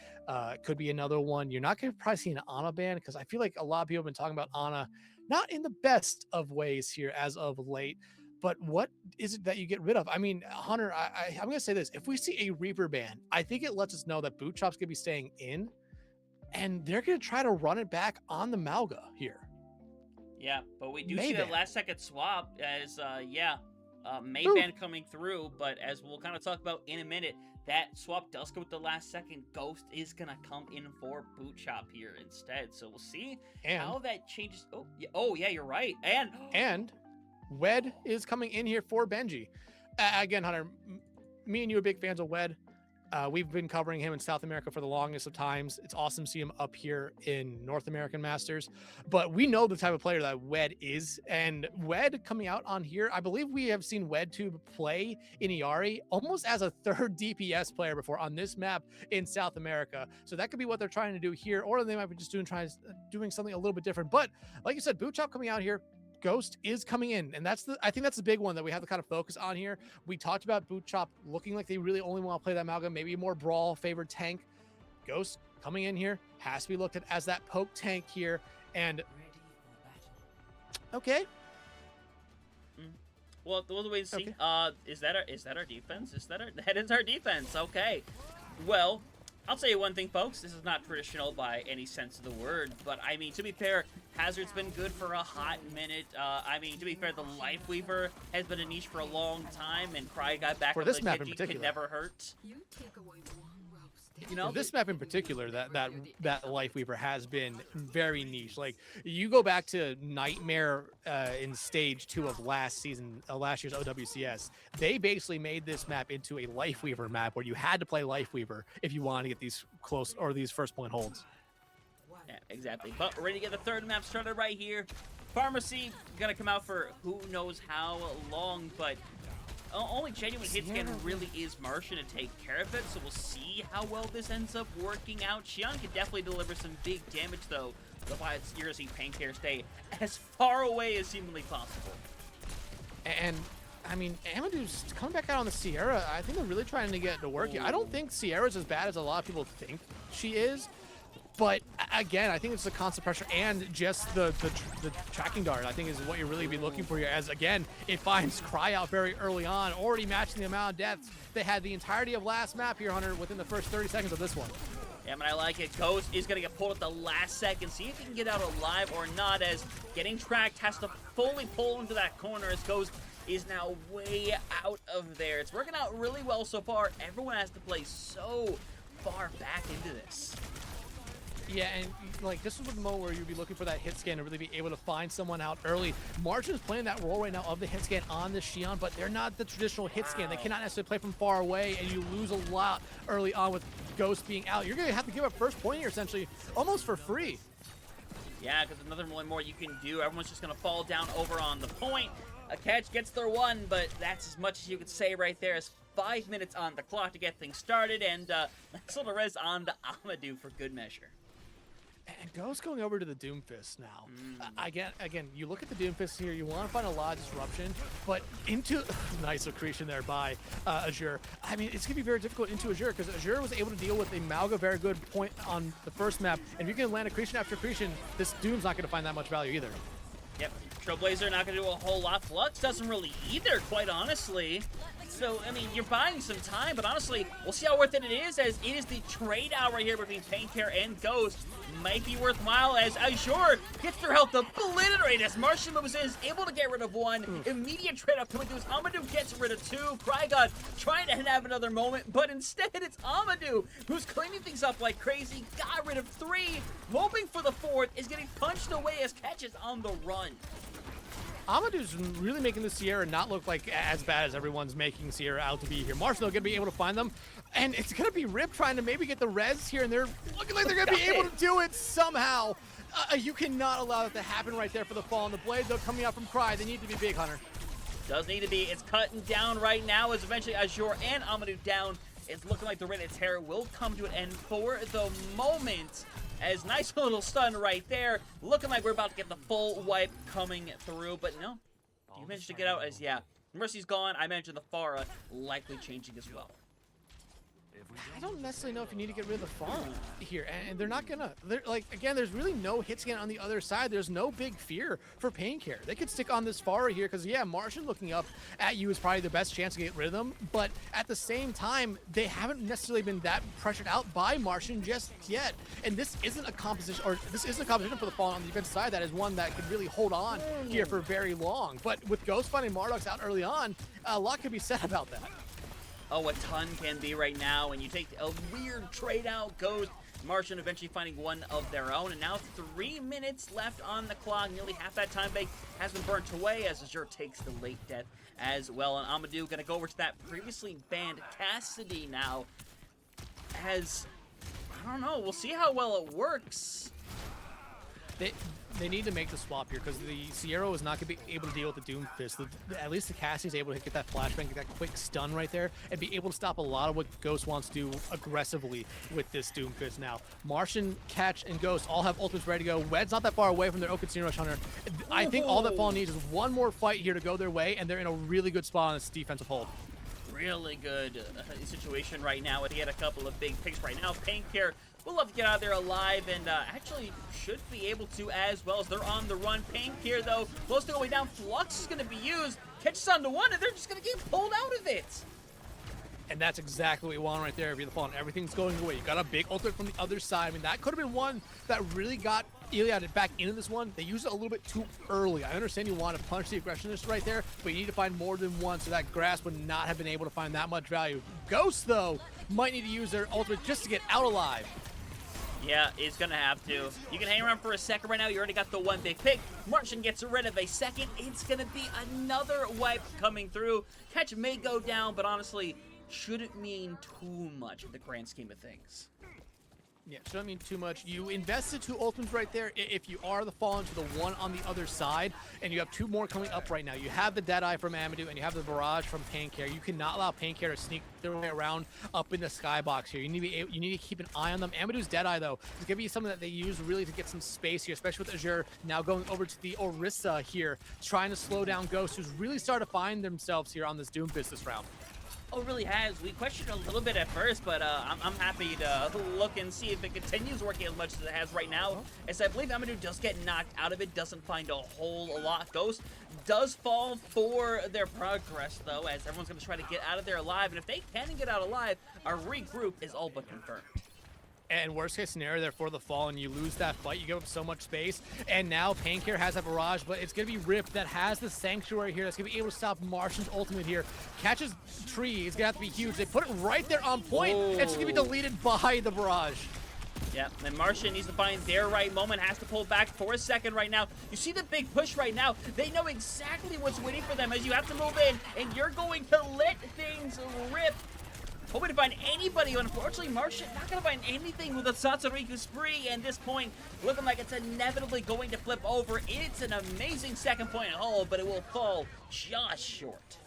could be another one. You're not going to probably see an Ana ban, because I feel like a lot of people have been talking about Ana not in the best of ways here as of late. But what is it that you get rid of? I mean, Hunter, I'm going to say this. If we see a Reaper ban, I think it lets us know that Boot Chop's going to be staying in, and they're going to try to run it back on the Malga here. Yeah, but we do see that last second swap as, Mayban coming through, but as we'll kind of talk about in a minute, that swap does go with the last second. Ghost is going to come in for Boot Chop here instead, so we'll see how that changes. Oh, yeah, you're right. And Wed is coming in here for Benji. Again, Hunter, me and you are big fans of Wed. We've been covering him in South America for the longest of times. It's awesome to see him up here in North American Masters, but we know the type of player that Wed is, and Wed coming out on here, I believe we have seen WedTube play in Iari almost as a third DPS player before on this map in South America. So that could be what they're trying to do here, or they might be just doing something a little bit different. But like you said, Boot Chop coming out here, Ghost is coming in, and I think that's the big one that we have to kind of focus on here. We talked about Boot Chop looking like they really only want to play that Malga, maybe a more brawl favored tank. Ghost coming in here has to be looked at as that poke tank here, and okay. Well, we'll wait and see. Okay. Is that our defense? That is our defense? Okay. Well, I'll tell you one thing, folks. This is not traditional by any sense of the word, but I mean, to be fair, Hazard's been good for a hot minute. I mean, to be fair, the Lifeweaver has been a niche for a long time, and Cry got back for this map in particular. Could never hurt. You know, this map in particular, that Lifeweaver has been very niche. Like, you go back to Nightmare in stage 2 of last year's OWCS, they basically made this map into a Lifeweaver map where you had to play Lifeweaver if you wanted to get these close or these first point holds. Yeah, exactly. But we're ready to get the third map started right here. Pharmacy gonna come out for who knows how long, but only genuine hit scan really is Martian to take care of it, so we'll see how well this ends up working out. Xion can definitely deliver some big damage, though. Otherwise, you're going to see Pancare stay as far away as humanly possible. And, I mean, Amadu's coming back out on the Sierra. I think they're really trying to get it to work here. I don't think Sierra's as bad as a lot of people think she is. But again, I think it's the constant pressure and just the tracking dart, I think, is what you really be looking for here. As again, it finds Cry out very early on, already matching the amount of deaths they had the entirety of last map here, Hunter, within the first 30 seconds of this one. Yeah, man, I like it. Ghost is going to get pulled at the last second. See if he can get out alive or not, as getting tracked has to fully pull into that corner, as Ghost is now way out of there. It's working out really well so far. Everyone has to play so far back into this. Yeah, and like this is the moment where you'd be looking for that hit scan to really be able to find someone out early. Margin is playing that role right now of the hit scan on the Xion, but they're not the traditional hit scan. They cannot necessarily play from far away, and you lose a lot early on with Ghost being out. You're going to have to give up first point here, essentially, almost for free. Yeah, because another one more you can do. Everyone's just going to fall down over on the point. A catch gets their one, but that's as much as you could say right there. As 5 minutes on the clock to get things started, and nice little res on to Amadou for good measure. And Ghost going over to the Doomfist now. Again, you look at the Doomfist here, you want to find a lot of disruption, but into... nice accretion there by Azure. I mean, it's going to be very difficult into Azure, because Azure was able to deal with a Malga very good point on the first map, and if you can land accretion after accretion, this Doom's not going to find that much value either. Yep, Trailblazer not going to do a whole lot. Flux doesn't really either, quite honestly. So, I mean, you're buying some time, but honestly, we'll see how worth it is, as it is the trade out right here between Painkare and Ghost. Might be worthwhile as Azure gets their health obliterated as Martian moves in, is able to get rid of one. Immediate trade out coming through as Amadou gets rid of two. Krygod trying to have another moment, but instead it's Amadou who's cleaning things up like crazy. Got rid of three, hoping for the fourth, is getting punched away as Catches on the run. Amadou's really making the Sierra not look like as bad as everyone's making Sierra out to be here. Marshall going to be able to find them, and it's going to be Rip trying to maybe get the res here, and they're looking like they're going to be able to do it somehow. You cannot allow that to happen right there for the fall on the blade, though, coming out from Cry. They need to be big, Hunter. Does need to be. It's cutting down right now as eventually Azure and Amadou down. It's looking like the Red Terror will come to an end for the moment. As nice little stun right there. Looking like we're about to get the full wipe coming through. But no, you managed to get out as, yeah, Mercy's gone. I mentioned the Pharah likely changing as well. I don't necessarily know if you need to get rid of the Pharah here, and they're not gonna. They're like, again, there's really no hit scan on the other side. There's no big fear for Painkare. They could stick on this Pharah here because, yeah, Martian looking up at you is probably the best chance to get rid of them. But at the same time, they haven't necessarily been that pressured out by Martian just yet. And this isn't a composition, or this isn't a competition for the Fallen on the defense side that is one that could really hold on here for very long. But with Ghost finding Mardox out early on, a lot could be said about that. Oh, a ton can be right now, and you take a weird trade out, Ghost, Martian eventually finding one of their own, and now 3 minutes left on the clock. Nearly half that time bank has been burnt away as Azure takes the late death as well, and Amadou gonna go over to that previously banned Cassidy now. As, I don't know, we'll see how well it works. They need to make the swap here because the Sierra is not going to be able to deal with the Doomfist. At least the Cassie's able to get that flashbang, get that quick stun right there, and be able to stop a lot of what Ghost wants to do aggressively with this Doomfist now. Martian, Catch, and Ghost all have ultimates ready to go. Wed's not that far away from their Oak Rush Hunter. I think all that Fallen needs is one more fight here to go their way, and they're in a really good spot on this defensive hold. Really good situation right now. He had a couple of big picks right now. Painkare will love to get out of there alive, and actually should be able to as well, as they're on the run. Painkare, though, close to going down. Flux is going to be used. Catches on to one, and they're just going to get pulled out of it. And that's exactly what you want right there if you're the Fallen. Everything's going away. You got a big ultimate from the other side. I mean, that could have been one that really got Iliad back into this one. They used it a little bit too early. I understand you want to punch the aggressionist right there, but you need to find more than one, so that Grasp would not have been able to find that much value. Ghost, though, might need to use their ultimate just to get out alive. Yeah, he's going to have to. You can hang around for a second right now. You already got the one big pick. Martian gets rid of a second. It's going to be another wipe coming through. Catch may go down, but honestly, shouldn't mean too much in the grand scheme of things. Yeah, shouldn't mean too much. You invested 2 ultimates right there. If you are the Fallen to the one on the other side, and you have 2 more coming up right now. You have the Deadeye from Amadou, and you have the Barrage from Painkare. You cannot allow Painkare to sneak their way around up in the skybox here. You need to keep an eye on them. Amadou's Deadeye, though, is going to be something that they use really to get some space here, especially with Azure now going over to the Orisa here, trying to slow down Ghost, who's really started to find themselves here on this Doomfist this round. Oh, it really has. We questioned a little bit at first, but I'm happy to look and see if it continues working as much as it has right now. As I believe Amadou does get knocked out of it, doesn't find a whole lot. Ghost does fall for their progress, though, as everyone's going to try to get out of there alive. And if they can get out alive, our regroup is all but confirmed. And worst case scenario there for the Fallen, you lose that fight, you give up so much space, and now Painkare has that Barrage, but it's going to be Rip that has the Sanctuary here that's going to be able to stop Martian's ultimate here. Catches Tree, it's going to have to be huge. They put it right there on point, and it's going to be deleted by the Barrage. Yep, and Martian needs to find their right moment, has to pull back for a second right now. You see the big push right now. They know exactly what's waiting for them as you have to move in, and you're going to let things rip. Hoping to find anybody. Unfortunately, Martian not going to find anything with a Satsuriku spree, and this point looking like it's inevitably going to flip over. It's an amazing second point hold, but it will fall just short.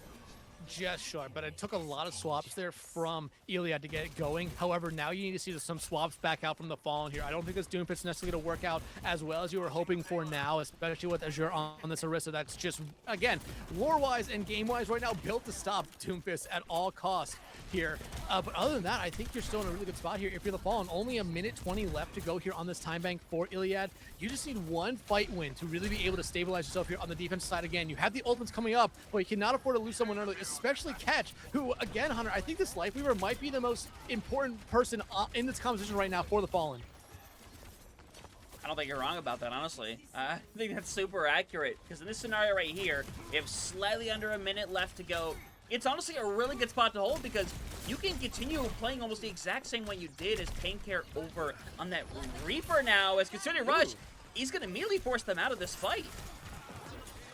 Just short, but it took a lot of swaps there from Iliad to get it going. However, now you need to see some swaps back out from the Fallen here. I don't think this Doomfist's necessarily going to work out as well as you were hoping for now, especially with Azure on this Orisa. That's just, again, lore-wise and game-wise right now, built to stop Doomfist at all costs here. But other than that, I think you're still in a really good spot here. If you're the Fallen, only a minute 20 left to go here on this time bank for Iliad. You just need one fight win to really be able to stabilize yourself here on the defense side again. You have the ultimates coming up, but you cannot afford to lose someone early, especially Catch, who, again, Hunter, I think this Lifeweaver might be the most important person in this competition right now for the Fallen. I don't think you're wrong about that, honestly. I think that's super accurate, because in this scenario right here, you have slightly under a minute left to go. It's honestly a really good spot to hold, because you can continue playing almost the exact same way you did as Painkare over on that Reaper now, as considering Rush, he's going to immediately force them out of this fight.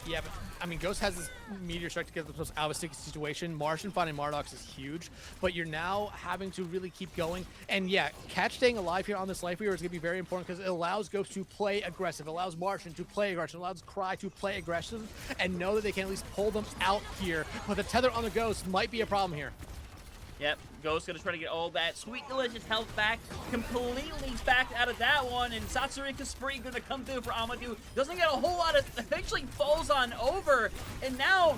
Yeah, but I mean, Ghost has this Meteor Strike to get themselves out of a sticky situation. Martian finding Mardox is huge, but you're now having to really keep going. And yeah, Catch staying alive here on this Lifeweaver is going to be very important because it allows Ghost to play aggressive, it allows Martian to play aggressive, it allows Cry to play aggressive, and know that they can at least pull them out here. But the tether on the Ghost might be a problem here. Yep, Ghost gonna try to get all that sweet, delicious health back. Completely backed out of that one, and Satsuriku spree gonna come through for Amadou. Doesn't get a whole lot of, eventually falls on over, and now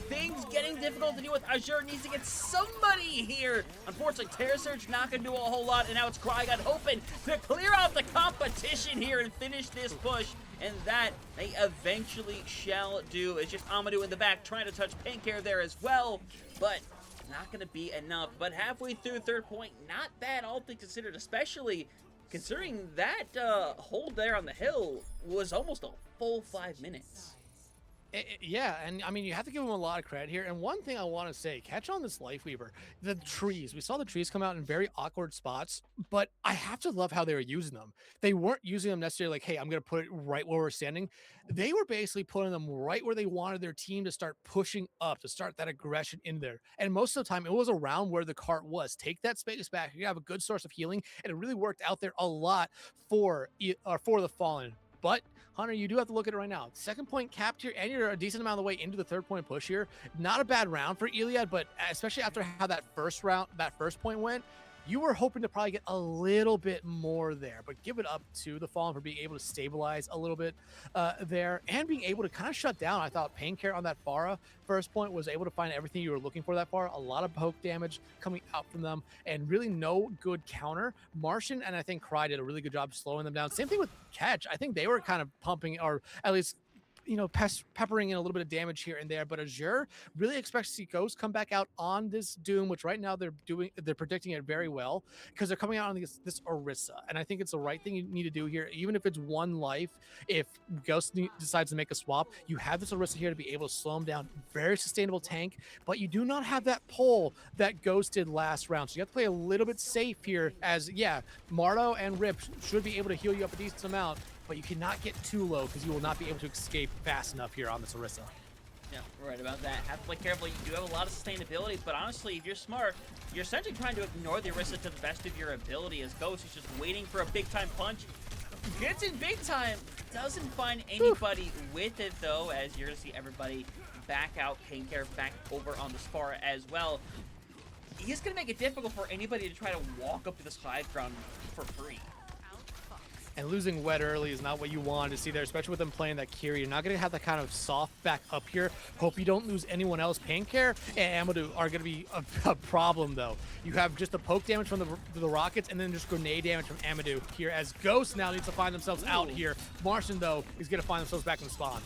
things getting difficult to deal with. Azure needs to get somebody here. Unfortunately, Terror Surge not gonna do a whole lot, and now it's Krygon hoping to clear out the competition here and finish this push. And that they eventually shall do. It's just Amadou in the back trying to touch Painkare there as well, but not going to be enough. But halfway through third point, not bad all things considered, especially considering that hold there on the hill was almost a full 5 minutes. Yeah, and I mean, you have to give him a lot of credit here. And one thing I want to say, catch on this Lifeweaver, the trees. We saw the trees come out in very awkward spots, but I have to love how they were using them. They weren't using them necessarily like, hey, I'm going to put it right where we're standing. They were basically putting them right where they wanted their team to start pushing up, to start that aggression in there. And most of the time, it was around where the cart was. Take that space back. You have a good source of healing, and it really worked out there a lot for the Fallen. But Hunter, you do have to look at it right now. Second point capped here, and you're a decent amount of the way into the third point push here. Not a bad round for Iliad, but especially after how that first point went, you were hoping to probably get a little bit more there. But give it up to the Fallen for being able to stabilize a little bit there and being able to kind of shut down. I thought Painkare on that Pharah first point was able to find everything you were looking for that far. A lot of poke damage coming out from them and really no good counter. Martian and I think Cry did a really good job slowing them down. Same thing with Catch. I think they were kind of pumping, or at least peppering in a little bit of damage here and there, but Azure really expects to see Ghost come back out on this Doom, which right now they're predicting it very well because they're coming out on this Orisa, and I think it's the right thing you need to do here. Even if it's one life, if Ghost decides to make a swap, you have this Orisa here to be able to slow him down. Very sustainable tank, but you do not have that pull that Ghost did last round, so you have to play a little bit safe here. As Mardo and Rip should be able to heal you up a decent amount, but you cannot get too low because you will not be able to escape fast enough here on this Orisa. Yeah, right about that. Have to play careful. You do have a lot of sustainability, but honestly, if you're smart, you're essentially trying to ignore the Orisa to the best of your ability, as Ghost is just waiting for a big-time punch. Gets in big time, doesn't find anybody with it, though, as you're going to see everybody back out, Painkare back over on the Spar as well. He's going to make it difficult for anybody to try to walk up to this high ground for free. And losing Wet early is not what you want to see there, especially with them playing that Kiri. You're not going to have that kind of soft back up here. Hope you don't lose anyone else. Painkare and Amadou are going to be a problem, though. You have just the poke damage from the Rockets and then just grenade damage from Amadou here, as Ghost now needs to find themselves out here. Martian, though, is going to find themselves back in the spawn.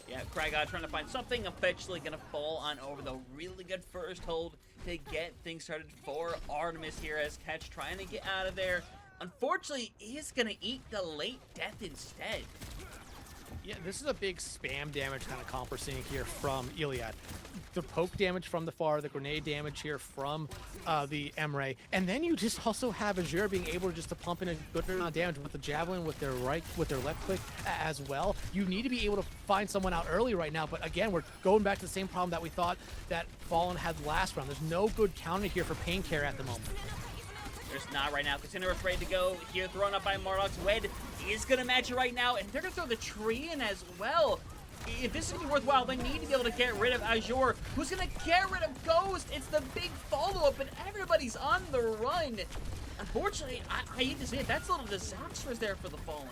Yeah, Krygon trying to find something, eventually going to fall on over, the really good first hold to get things started for Artemis here, as Catch trying to get out of there. Unfortunately, he's going to eat the late death instead. Yeah, this is a big spam damage kind of comp we're seeing here from Iliad. The poke damage from the far, the grenade damage here from the Emre, and then you just also have Azure being able to just to pump in a good amount of damage with the javelin, with their left click as well. You need to be able to find someone out early right now, but again, we're going back to the same problem that we thought that Fallen had last round. There's no good counter here for Pain Care at the moment. There's not right now. Cassiner's ready to go. Here thrown up by Marduk's. Wed is going to match it right now, and they're going to throw the tree in as well. If this is going to be worthwhile, they need to be able to get rid of Azure. Who's going to get rid of Ghost? It's the big follow-up, and everybody's on the run. Unfortunately, I hate to say it, that's a little disastrous there for the Fallen.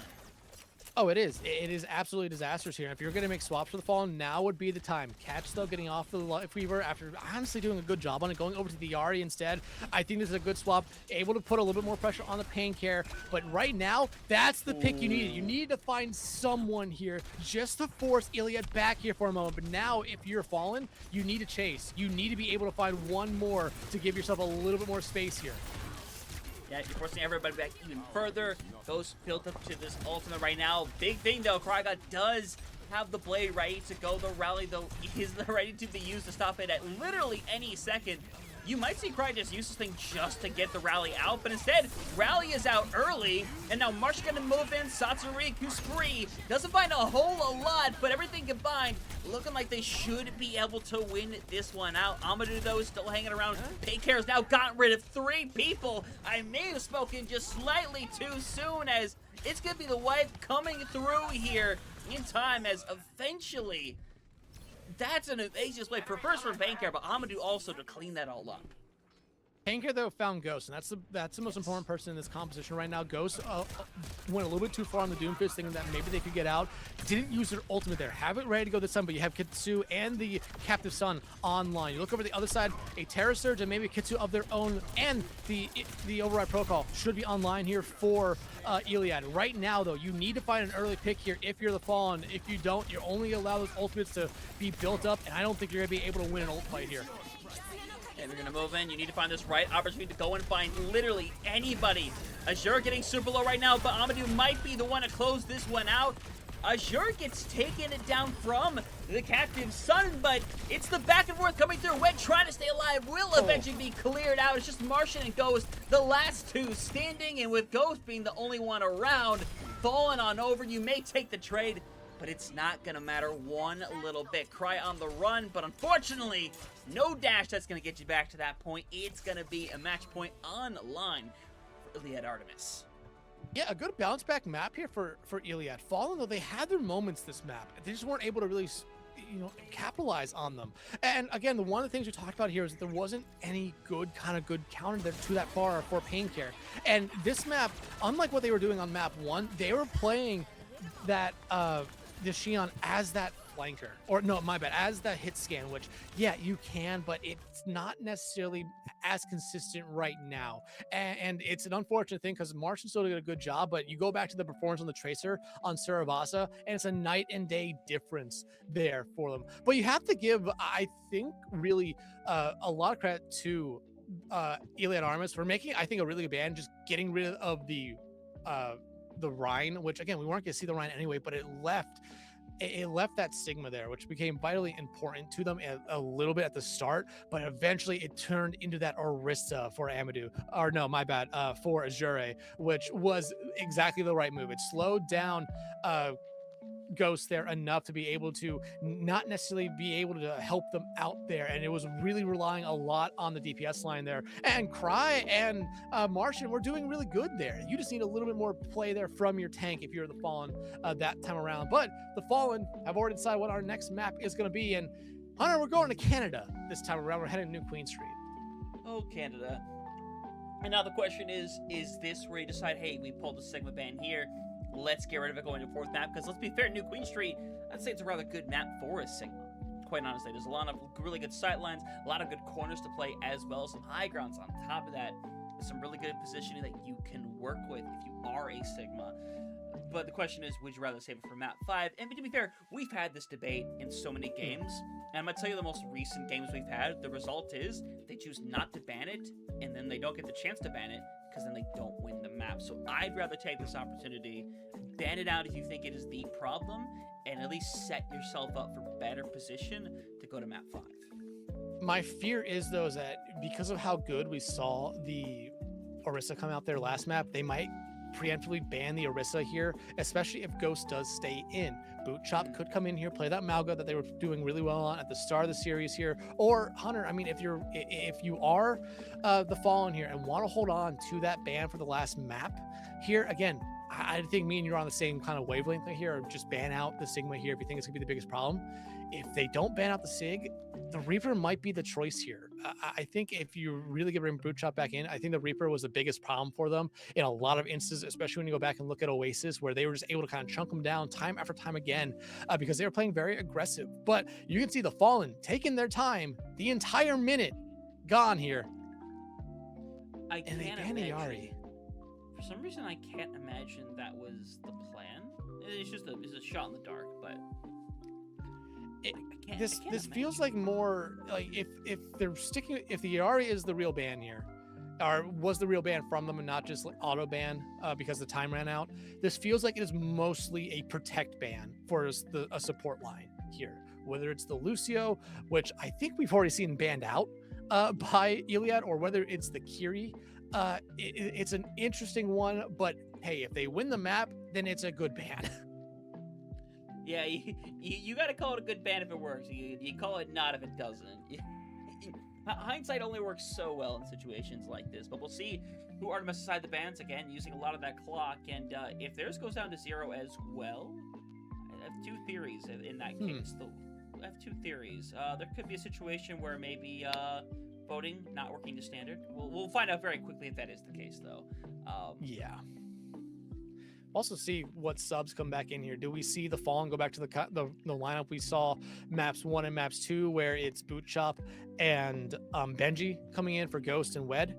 Oh, it is. It is absolutely disastrous here. If you're going to make swaps for the Fallen, now would be the time. Catch, though, getting off the Life Weaver after honestly doing a good job on it, going over to the Yari instead. I think this is a good swap, able to put a little bit more pressure on the Pain Care. But right now, that's the pick you needed. You need to find someone here just to force Iliad back here for a moment. But now, if you're Fallen, you need to chase. You need to be able to find one more to give yourself a little bit more space here. Yeah, you're forcing everybody back even further. Ghost built up to this ultimate right now. Big thing, though, Krygod does have the blade ready to go. The rally, though, is ready to be used to stop it at literally any second. You might see Krygod just use this thing just to get the rally out, but instead, rally is out early, and now Marsh gonna move in. Satsuri, Kuspree doesn't find a whole lot, but everything combined, looking like they should be able to win this one out. Amadou, though, is still hanging around. Paycare has now gotten rid of 3 people. I may have spoken just slightly too soon, as it's gonna be the wife coming through here in time, as eventually that's an evasive play for first from Pain Care, but Amadou also to clean that all up. Pain Care, though, found Ghost, and that's the most important person in this composition right now. Ghost went a little bit too far on the Doomfist, thinking that maybe they could get out. Didn't use their ultimate there. Have it ready to go this time, but you have Kitsu and the Captive Sun online. You look over the other side, a Terra Surge and maybe a Kitsu of their own, and the Override Protocol should be online here for Iliad. Right now, though, you need to find an early pick here if you're the Fallen. If you don't, you're only allow those ultimates to be built up, and I don't think you're going to be able to win an ult fight here. And you're going to move in. You need to find this right opportunity to go and find literally anybody. Azure getting super low right now, but Amadou might be the one to close this one out. Azure gets taken down from the Captive Sun, but it's the back and forth coming through. Wed trying to stay alive will eventually be cleared out. It's just Martian and Ghost, the last two standing, and with Ghost being the only one around, falling on over. You may take the trade, but it's not going to matter one little bit. Cry on the run, but unfortunately, no dash that's going to get you back to that point. It's going to be a match point online for Iliad Artemis. Yeah, a good bounce back map here for Iliad. Fallen, though, they had their moments this map. They just weren't able to really, capitalize on them. And again, one of the things we talked about here is that there wasn't any good counter there to that far for Pain Care. And this map, unlike what they were doing on map 1, they were playing that the Xion as that flanker, or no, my bad, as the hit scan, which yeah, you can, but it's not necessarily as consistent right now, and it's an unfortunate thing because Martian still did a good job, but you go back to the performance on the Tracer on Saravasa, and it's a night and day difference there for them. But you have to give, I think, really a lot of credit to Iliad Artemis for making, I think, a really good ban, just getting rid of the Rhine, which again, we weren't going to see the Rhine anyway, but it left that stigma there, which became vitally important to them a little bit at the start, but eventually it turned into that Orisa for Amadou, or no, my bad, for Azure, which was exactly the right move. It slowed down Ghost there enough to be able to not necessarily be able to help them out there, and it was really relying a lot on the DPS line there. And Cry and Martian were doing really good there. You just need a little bit more play there from your tank if you're the Fallen that time around. But the Fallen have already decided what our next map is going to be, and Hunter, we're going to Canada this time around. We're heading to New Queen Street. Oh, Canada. And now the question is this where you decide, hey, we pulled the Sigma ban here, let's get rid of it going to 4th map? Because let's be fair, New Queen Street, I'd say it's a rather good map for a Sigma. Quite honestly, there's a lot of really good sight lines, a lot of good corners to play, as well as some high grounds on top of that. Some really good positioning that you can work with if you are a Sigma. But the question is, would you rather save it for map 5? And to be fair, we've had this debate in so many games, and I'm going to tell you the most recent games we've had, the result is they choose not to ban it, and then they don't get the chance to ban it, because then they don't win the map. So I'd rather take this opportunity, ban it out if you think it is the problem, and at least set yourself up for better position to go to map 5. My fear is, though, is that because of how good we saw the Orisa come out there last map, they might preemptively ban the Orisa here, especially if Ghost does stay in. Boot Chop could come in here, play that Malga that they were doing really well on at the start of the series here, or Hunter. I mean, if you are the Fallen here and want to hold on to that ban for the last map here, again, I think me and you are on the same kind of wavelength here, or just ban out the Sigma here if you think it's gonna be the biggest problem. If they don't ban out the Sig, the Reaper might be the choice here. I think if you really get Boot Chop back in, I think the Reaper was the biggest problem for them in a lot of instances, especially when you go back and look at Oasis, where they were just able to kind of chunk them down time after time again because they were playing very aggressive. But you can see the Fallen taking their time, the entire minute gone here. And they ban Yari. For some reason, I can't imagine that was the plan. It's just a shot in the dark, but this feels like more like if they're sticking, if the Yari is the real ban here, or was the real ban from them and not just like auto ban because the time ran out. This feels like it is mostly a protect ban for a support line here, whether it's the Lucio, which I think we've already seen banned out by Iliad, or whether it's the Kiri. It's an interesting one, but hey, if they win the map, then it's a good ban. Yeah, you got to call it a good ban if it works. You call it not if it doesn't. Hindsight only works so well in situations like this, but we'll see who Artemis decide the bans again, using a lot of that clock. And if theirs goes down to 0 as well, I have 2 theories in that case. I have 2 theories. There could be a situation where maybe voting not working to standard. We'll find out very quickly if that is the case, though. Yeah. Also see what subs come back in here. Do we see the Fallen go back to the lineup we saw maps 1 and maps 2, where it's Boot Chop and Benji coming in for Ghost and Wed?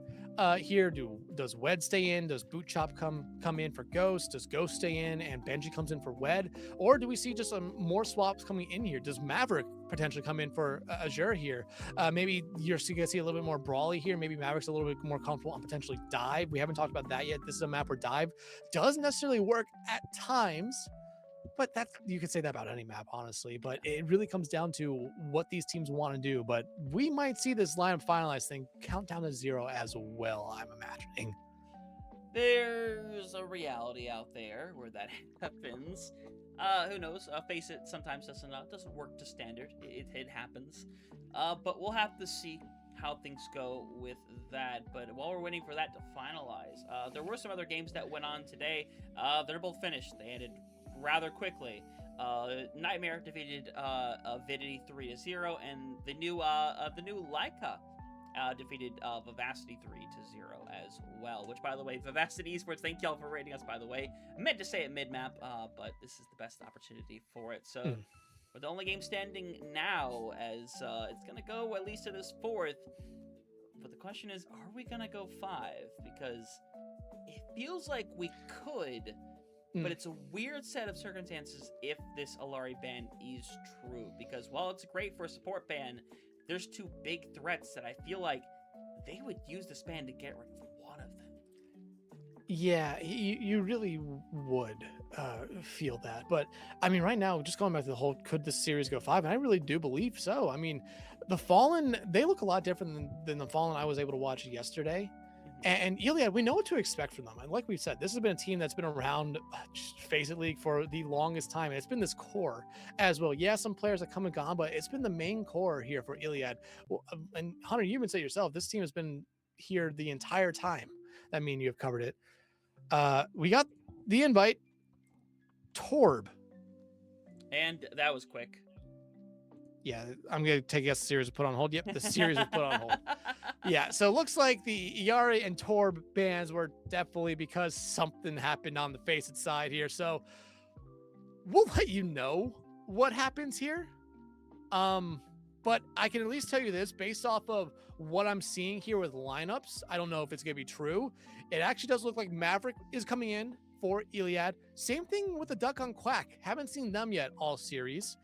Here, does Wed stay in? Does Boot Chop come in for Ghost? Does Ghost stay in and Benji comes in for Wed? Or do we see just more swaps coming in here? Does Maverick potentially come in for Azure here? Maybe you're going to see a little bit more brawly here. Maybe Maverick's a little bit more comfortable on potentially Dive. We haven't talked about that yet. This is a map where Dive doesn't necessarily work at times, but you could say that about any map, honestly. But it really comes down to what these teams want to do. But we might see this lineup finalized thing count down to 0 as well, I'm imagining. There's a reality out there where that happens. Who knows? Faceit sometimes doesn't work to standard. It happens. But we'll have to see how things go with that. But while we're waiting for that to finalize, there were some other games that went on today. They're both finished. They ended rather quickly. Nightmare defeated Avidity 3-0, and the new Leica defeated Vivacity 3-0 as well. Which, by the way, Vivacity Esports, thank y'all for rating us. By the way, I meant to say it mid map, but this is the best opportunity for it. So we're the only game standing now, as it's gonna go at least to this 4th. But the question is, are we gonna go 5? Because it feels like we could. But it's a weird set of circumstances if this Alari ban is true. Because while it's great for a support ban, there's 2 big threats that I feel like they would use this ban to get rid of one of them. Yeah, you really would feel that. But, I mean, right now, just going back to the whole, could this series go 5? And I really do believe so. I mean, the Fallen, they look a lot different than the Fallen I was able to watch yesterday. And Iliad, we know what to expect from them. And like we said, this has been a team that's been around Faceit League for the longest time. And it's been this core as well. Yeah, some players have come and gone, but it's been the main core here for Iliad. Well, and Hunter, you even said yourself, this team has been here the entire time. I mean, you have covered it. We got the invite. Torb. And that was quick. Yeah, I'm going to take a guess the series was put on hold. Yep, the series was put on hold. Yeah, so it looks like the Yari and Torb bans were definitely because something happened on the Faceit side here. So we'll let you know what happens here. But I can at least tell you this, based off of what I'm seeing here with lineups, I don't know if it's going to be true. It actually does look like Maverick is coming in for Iliad. Same thing with the Duck on Quack. Haven't seen them yet all series.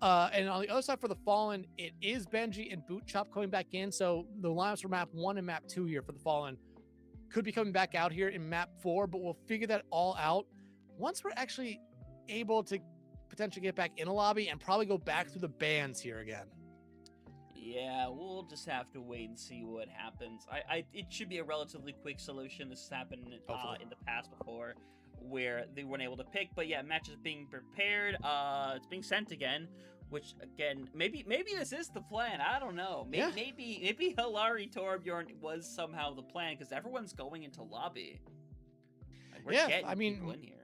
And on the other side for the Fallen, it is Benji and Boot Chop coming back in. So the lineups for map 1 and map 2 here for the Fallen could be coming back out here in map 4, but we'll figure that all out once we're actually able to potentially get back in a lobby and probably go back through the bans here again. Yeah, we'll just have to wait and see what happens. It should be a relatively quick solution. This has happened in the past before, where they weren't able to pick. But yeah, match is being prepared. It's being sent again, which again, maybe this is the plan. I don't know. Maybe Hilari Torbjorn was somehow the plan because everyone's going into lobby. Like, we're getting people in here.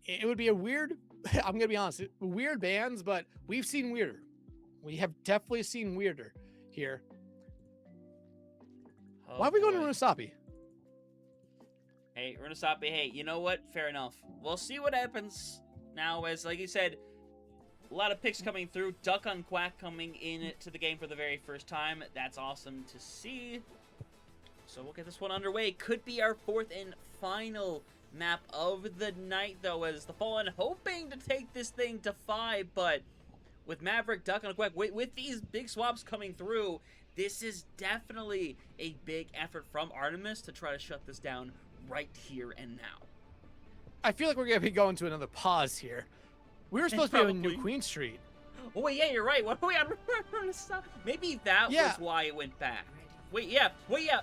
It would be a weird. I'm gonna be honest. Weird bans, but we've seen weirder. We have definitely seen weirder here. Oh, why are we going to Runasapi? Hey, Runasapi, hey, you know what? Fair enough. We'll see what happens now, as, like you said, a lot of picks coming through. Duck on Quack coming in to the game for the very first time. That's awesome to see. So we'll get this one underway. Could be our 4th and final map of the night, though, as the Fallen hoping to take this thing to 5, but with Maverick, Duck on Quack, with these big swaps coming through, this is definitely a big effort from Artemis to try to shut this down right here and now. I feel like we're going to be going to another pause here. We were supposed to be on New Queen Street. Oh, wait, yeah, you're right. What are we on? Maybe that was why it went back. Wait, yeah,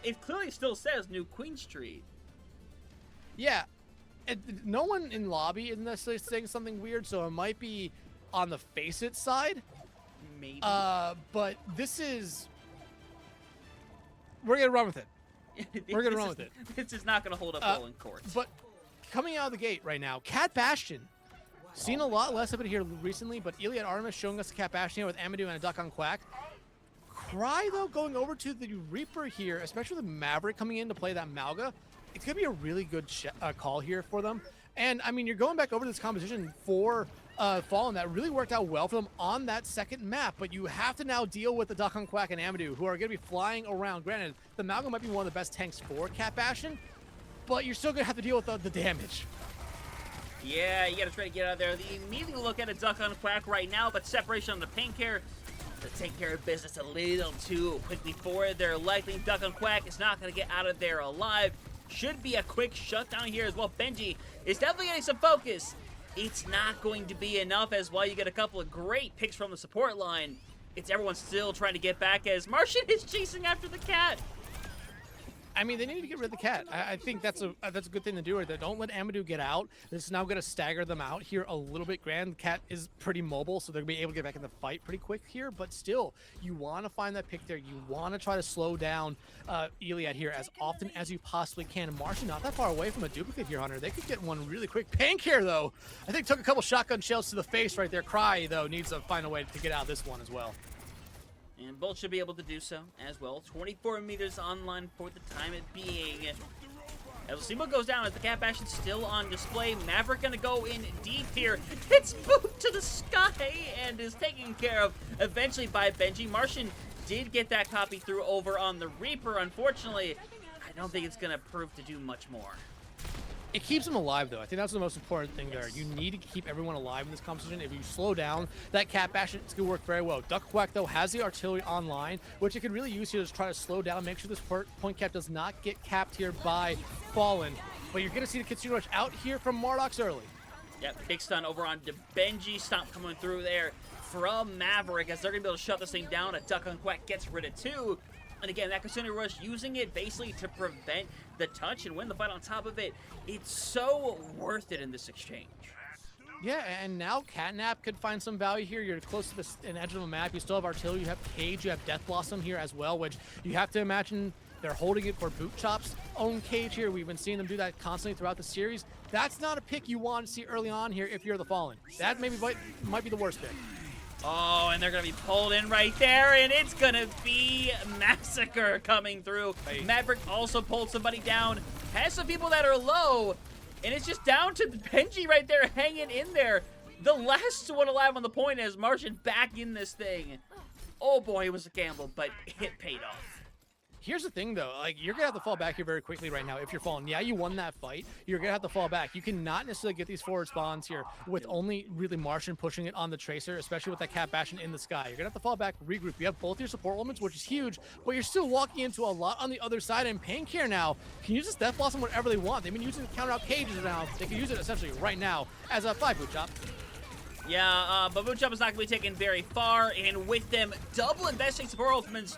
it clearly still says New Queen Street. Yeah. No one in lobby is necessarily saying something weird, so it might be on the Faceit side. Maybe. But this is... We're going to run with it. We're going to run with it. This is not going to hold up well in court. But coming out of the gate right now, Cat Bastion. Seen a lot less of it here recently, but Iliad Artemis showing us the Cat Bastion here with Amadou and a Duck on Quack. Cry, though, going over to the Reaper here, especially with Maverick coming in to play that Malga. It's going to be a really good call here for them. And, I mean, you're going back over this composition for Fallen that really worked out well for them on that second map, but you have to now deal with the Duck on Quack and Amadou, who are going to be flying around. Granted, the Malga might be one of the best tanks for Cat Bastion, but you're still going to have to deal with the damage. Yeah, you got to try to get out of there. The immediate look at a Duck on Quack right now, but separation on the paint care to take care of business a little too quickly for it. They're likely Duck on Quack is not going to get out of there alive. Should be a quick shutdown here as well. Benji is definitely getting some focus. It's not going to be enough as well. You get a couple of great picks from the support line. It's everyone still trying to get back as Martian is chasing after the cat. I mean, they need to get rid of the cat. I think that's a good thing to do. Right there. Don't let Amadou get out. This is now going to stagger them out here a little bit. The cat is pretty mobile, so they're going to be able to get back in the fight pretty quick here. But still, you want to find that pick there. You want to try to slow down Iliad here as often as you possibly can. Martian not that far away from a duplicate here, Hunter. They could get one really quick. Pancare, though, I think took a couple shotgun shells to the face right there. Cry, though, needs to find a way to get out of this one as well. And both should be able to do so as well. 24 meters online for the time it being. As we'll see what goes down as the Cat Bastion still on display. Maverick gonna go in deep here. Hits boot to the sky and is taken care of eventually by Benji. Martian did get that copy through over on the Reaper. Unfortunately, I don't think it's gonna prove to do much more. It keeps them alive, though. I think that's the most important thing there. You need to keep everyone alive in this competition. If you slow down that Cat Bastion, it's going to work very well. Duck Quack, though, has the artillery online, which it can really use here to try to slow down, make sure this point cap does not get capped here by Fallen. But you're going to see the Kitsune Rush out here from Mardox early. Yep, big stun over on Benji. Stomp coming through there from Maverick as they're going to be able to shut this thing down. A Duck on Quack gets rid of 2. And again, that Kitsune Rush using it basically to prevent the touch and win the fight on top of it. It's so worth it in this exchange. Yeah, and now Catnap could find some value here. You're close to an edge of a map. You still have Artillery, you have Cage, you have Death Blossom here as well, which you have to imagine they're holding it for Boot Chop's own Cage here. We've been seeing them do that constantly throughout the series. That's not a pick you want to see early on here if you're the Fallen. That maybe might be the worst pick. Oh, and they're going to be pulled in right there, and it's going to be Massacre coming through. Hey. Maverick also pulled somebody down, has some people that are low, and it's just down to Benji right there hanging in there. The last one alive on the point as Martian back in this thing. Oh boy, it was a gamble, but it paid off. Here's the thing, though. Like, you're going to have to fall back here very quickly right now if you're falling. Yeah, you won that fight. You're going to have to fall back. You cannot necessarily get these forward spawns here with only really Martian pushing it on the Tracer, especially with that Cat Bastion in the sky. You're going to have to fall back, regroup. You have both your support elements, which is huge, but you're still walking into a lot on the other side. And Painkare now can use this Death Blossom whatever they want. They've been using it to counter out cages now. They can use it essentially right now as a 5 boot chop. Yeah, but boot chop is not going to be taken very far, and with them double investing support ultimates,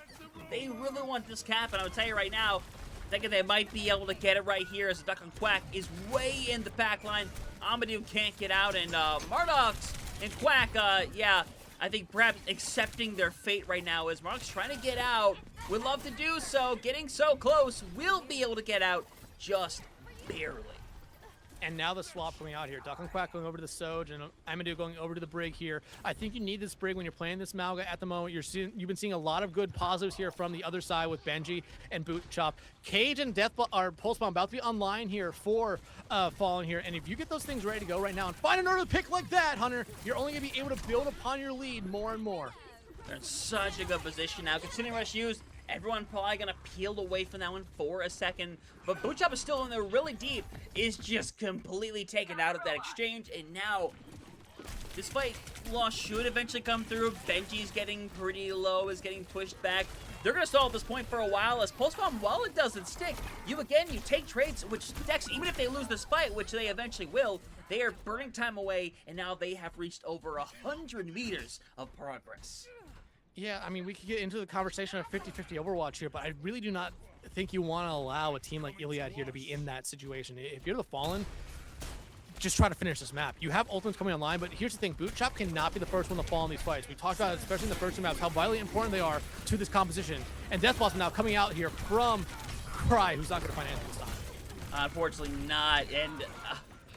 they really want this cap, and I would tell you right now, thinking they might be able to get it right here as the Duck and Quack is way in the back line. Amadou can't get out, and Mardox and Quack, yeah, I think perhaps accepting their fate right now as Mardox trying to get out. Would love to do so, getting so close, will be able to get out just barely. And now the swap coming out here. Duck and Quack going over to the Soj, and Amadou going over to the Brig here. I think you need this Brig when you're playing this Malga at the moment. You've been seeing a lot of good positives here from the other side with Benji and Boot Chop. Cage and Pulse Bomb about to be online here for Fallen here. And if you get those things ready to go right now and find another pick like that, Hunter, you're only going to be able to build upon your lead more and more. They're in such a good position now. Continuing rush used. Everyone probably going to peel away from that one for a second. But Boot Chop is still in there really deep. Is just completely taken out of that exchange. And now, this fight loss should eventually come through. Benji's getting pretty low, is getting pushed back. They're going to stall at this point for a while. As Pulse Bomb, while it doesn't stick, you take trades, which Dex, even if they lose this fight, which they eventually will, they are burning time away. And now they have reached over 100 meters of progress. Yeah, I mean, we could get into the conversation of 50-50 Overwatch here, but I really do not think you want to allow a team like Iliad here to be in that situation. If you're the Fallen, just try to finish this map. You have ultimates coming online, but here's the thing. Boot Chop cannot be the first one to fall in these fights. We talked about it, especially in the first two maps, how vitally important they are to this composition. And Death Blossom now coming out here from Cry, who's not going to find anything this time. Unfortunately not, and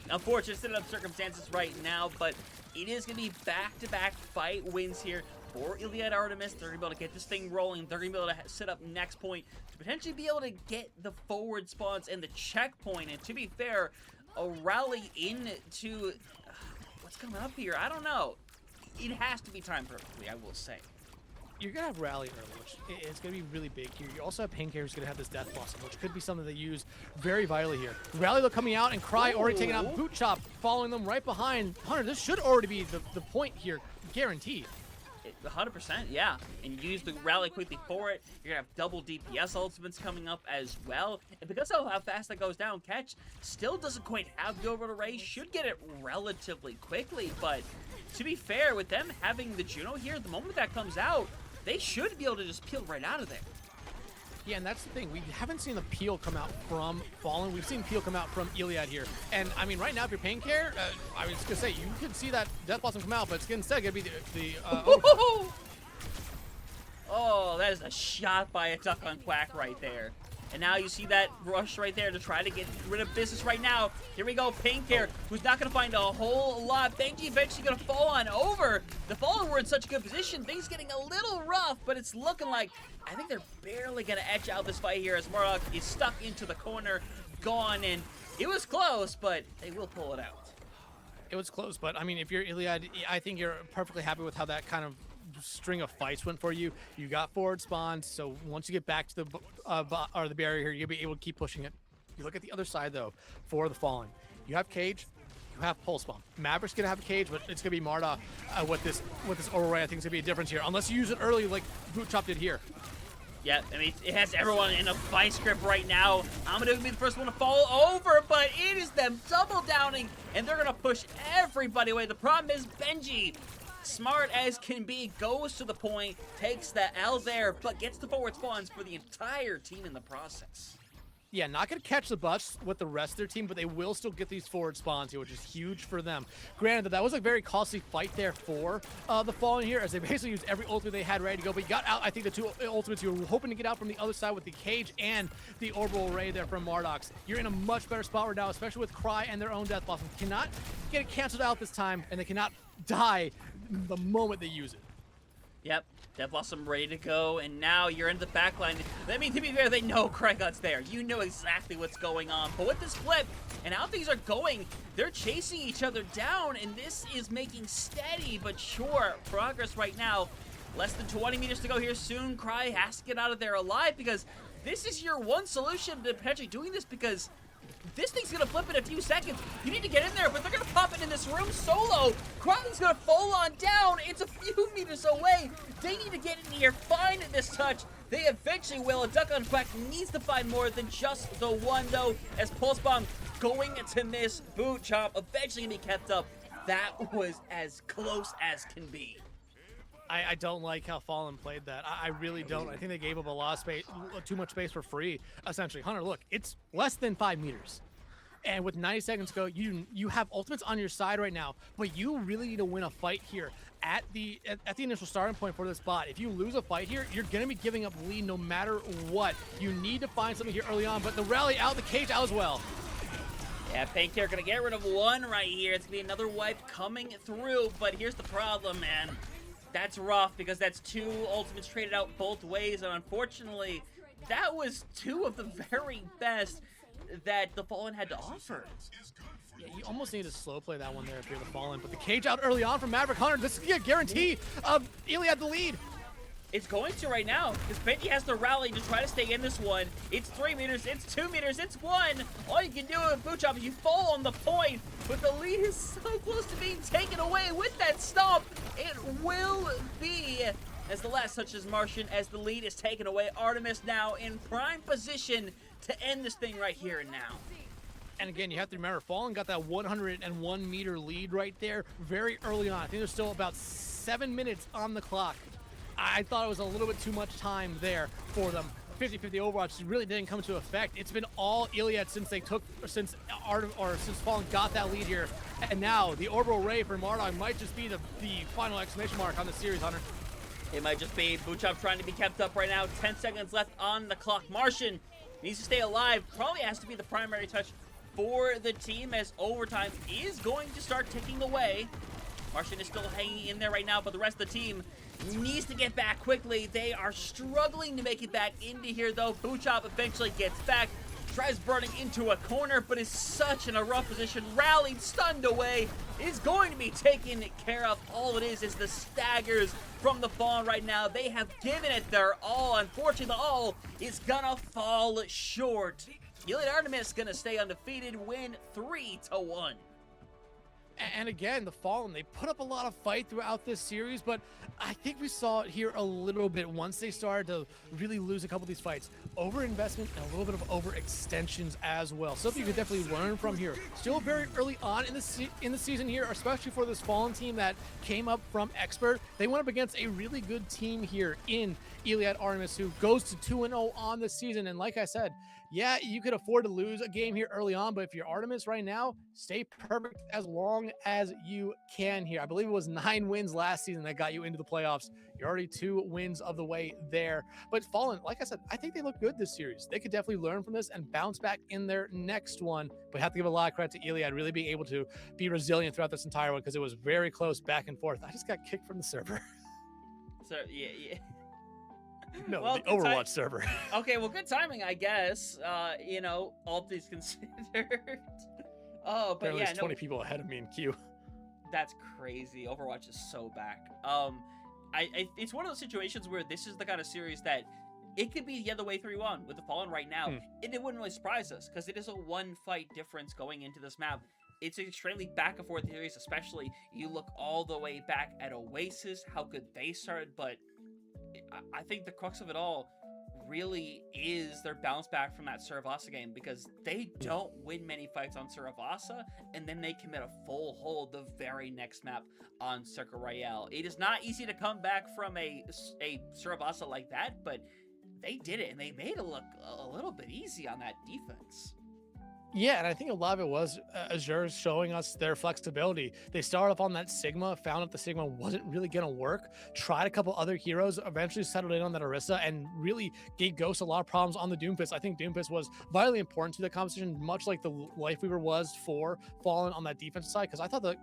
unfortunately, set up circumstances right now, but it is going to be back-to-back fight wins here for Iliad Artemis. They're going to be able to get this thing rolling. They're going to be able to set up next point to potentially be able to get the forward spawns and the checkpoint. And to be fair, a rally into what's coming up here, I don't know. It has to be timed perfectly, I will say. You're going to have Rally early, which it's going to be really big here. You also have Painkare who's going to have this Death Blossom, which could be something they use very vitally here. Rally though coming out, and Cry already taking out Boot Chop, following them right behind. Hunter, this should already be the point here, guaranteed. 100%, yeah. And you use the Rally quickly for it. You're going to have double DPS ultimates coming up as well. And because of how fast that goes down, Catch still doesn't quite have the overload array. Should get it relatively quickly, but to be fair, with them having the Juno here, the moment that comes out, they should be able to just peel right out of there. Yeah, and that's the thing. We haven't seen the peel come out from Fallen. We've seen peel come out from Iliad here. And, I mean, right now, if you're Painkare, I was going to say, you could see that Death Blossom come out, but it's instead going to be the Oh, that is a shot by a Duck on Quack right there. And now you see that rush right there to try to get rid of business right now. Here we go, Painkare, who's not going to find a whole lot. Benji eventually going to fall on over. The Fallen were in such a good position. Things getting a little rough, but it's looking like I think they're barely going to edge out this fight here as Murdoch is stuck into the corner, gone. And it was close, but they will pull it out. It was close, but, I mean, if you're Iliad, I think you're perfectly happy with how that kind of string of fights went for you. You got forward spawns, so once you get back to the barrier here, you'll be able to keep pushing it. You look at the other side though for the Fallen. You have Cage, you have Pulse Bomb. Maverick's gonna have a Cage, but it's gonna be Marda with this overray. I think it's gonna be a difference here, unless you use it early like Boot Chop did here. Yeah, I mean, it has everyone in a vice grip right now. Amadou will be the first one to fall over, but it is them double downing, and they're gonna push everybody away. The problem is Benji, smart as can be, goes to the point, takes the L there, but gets the forward spawns for the entire team in the process. Yeah, not going to catch the bus with the rest of their team, but they will still get these forward spawns here, which is huge for them. Granted, that was a very costly fight there for the Fallen here, as they basically used every ultimate they had ready to go. But you got out, I think, the two ultimates you were hoping to get out from the other side with the Cage and the Orbital Array there from Mardox. You're in a much better spot right now, especially with Cry and their own Death Blossom. Cannot get it canceled out this time, and they cannot die the moment they use it. Yep, Death Blossom ready to go, and now you're in the back line. I mean, to be fair, they know Krygot's there. You know exactly what's going on. But with this flip, and how things are going, they're chasing each other down, and this is making steady but sure progress right now. Less than 20 meters to go here soon. Cry has to get out of there alive because this is your one solution to potentially doing this, because this thing's gonna flip in a few seconds. You need to get in there, but they're gonna pop it in this room solo. Crowley's gonna fall on down. It's a few meters away. They need to get in here, find this touch. They eventually will. A Duck on Quack needs to find more than just the one, though, as Pulse Bomb going to miss. Boot Chomp eventually gonna be kept up. That was as close as can be. I don't like how Fallen played that. I really don't. I think they gave up a lot of space, too much space for free, essentially. Hunter, look, it's less than 5 meters. And with 90 seconds to go, you have ultimates on your side right now, but you really need to win a fight here at the initial starting point for this bot. If you lose a fight here, you're going to be giving up lead no matter what. You need to find something here early on, but the rally out, the cage out as well. Yeah, Painkiller gonna get rid of one right here. It's gonna be another wipe coming through, but here's the problem, man. That's rough, because that's 2 ultimates traded out both ways, and unfortunately, that was 2 of the very best that the Fallen had to offer. Yeah, you almost need to slow play that one there if you're the Fallen, but the cage out early on from Maverick Hunter, this is a guarantee of Iliad the lead. It's going to right now, because Benji has to rally to try to stay in this one. It's 3 meters, it's 2 meters, it's 1. All you can do with Boot Chomp is you fall on the point, but the lead is so close to being taken away with that stomp. It will be, as the last touches Martian, as the lead is taken away. Artemis now in prime position to end this thing right here and now. And again, you have to remember, Fallen got that 101 meter lead right there very early on. I think there's still about 7 minutes on the clock. I thought it was a little bit too much time there for them. 50-50 Overwatch really didn't come to effect. It's been all Iliad since Fallen got that lead here. And now the Orbital Ray for Marduk might just be the final exclamation mark on the series, Hunter. It might just be Boot Chomp trying to be kept up right now. 10 seconds left on the clock. Martian needs to stay alive. Probably has to be the primary touch for the team, as overtime is going to start ticking away. Martian is still hanging in there right now, but the rest of the team needs to get back quickly. They are struggling to make it back into here, though. Boot Chomp eventually gets back, tries burning into a corner, but is such in a rough position. Rallied, stunned away, is going to be taken care of. All it is the staggers from the Fallen right now. They have given it their all. Unfortunately, the all is gonna fall short. Iliad Artemis gonna stay undefeated, win 3-1. And again, the Fallen, they put up a lot of fight throughout this series, but I think we saw it here a little bit once they started to really lose a couple of these fights. Overinvestment and a little bit of overextensions as well. Something you could definitely learn from here. Still very early on in the season here, especially for this Fallen team that came up from Expert. They went up against a really good team here in Iliad Artemis, who goes to 2-0 on the season. And like I said, yeah, you could afford to lose a game here early on, but if you're Artemis right now, stay perfect as long as you can here. I believe it was 9 wins last season that got you into the playoffs. You're already 2 wins of the way there. But Fallen, like I said, I think they look good this series. They could definitely learn from this and bounce back in their next one. But I have to give a lot of credit to Iliad really being able to be resilient throughout this entire one, because it was very close back and forth. I just got kicked from the server. So, yeah. No, well, the Overwatch server. Okay, well, good timing, I guess. You know, all things considered. Oh, but Apparently yeah, there's 20 people ahead of me in queue. That's crazy. Overwatch is so back. It's one of those situations where this is the kind of series that it could be the other way 3-1 with the Fallen right now. And it wouldn't really surprise us, because it is a 1-fight difference going into this map. It's an extremely back and forth series, especially you look all the way back at Oasis, how good they started, but I think the crux of it all really is their bounce back from that Saravasa game, because they don't win many fights on Saravasa, and then they commit a full hold the very next map on Circle Royale. It is not easy to come back from a Saravasa like that, but they did it, and they made it look a little bit easy on that defense. Yeah, and I think a lot of it was Azure showing us their flexibility. They started off on that Sigma, found out the Sigma wasn't really going to work, tried a couple other heroes, eventually settled in on that Orisa, and really gave Ghost a lot of problems on the Doomfist. I think Doomfist was vitally important to the competition, much like the Lifeweaver was for Fallen on that defensive side, because I thought the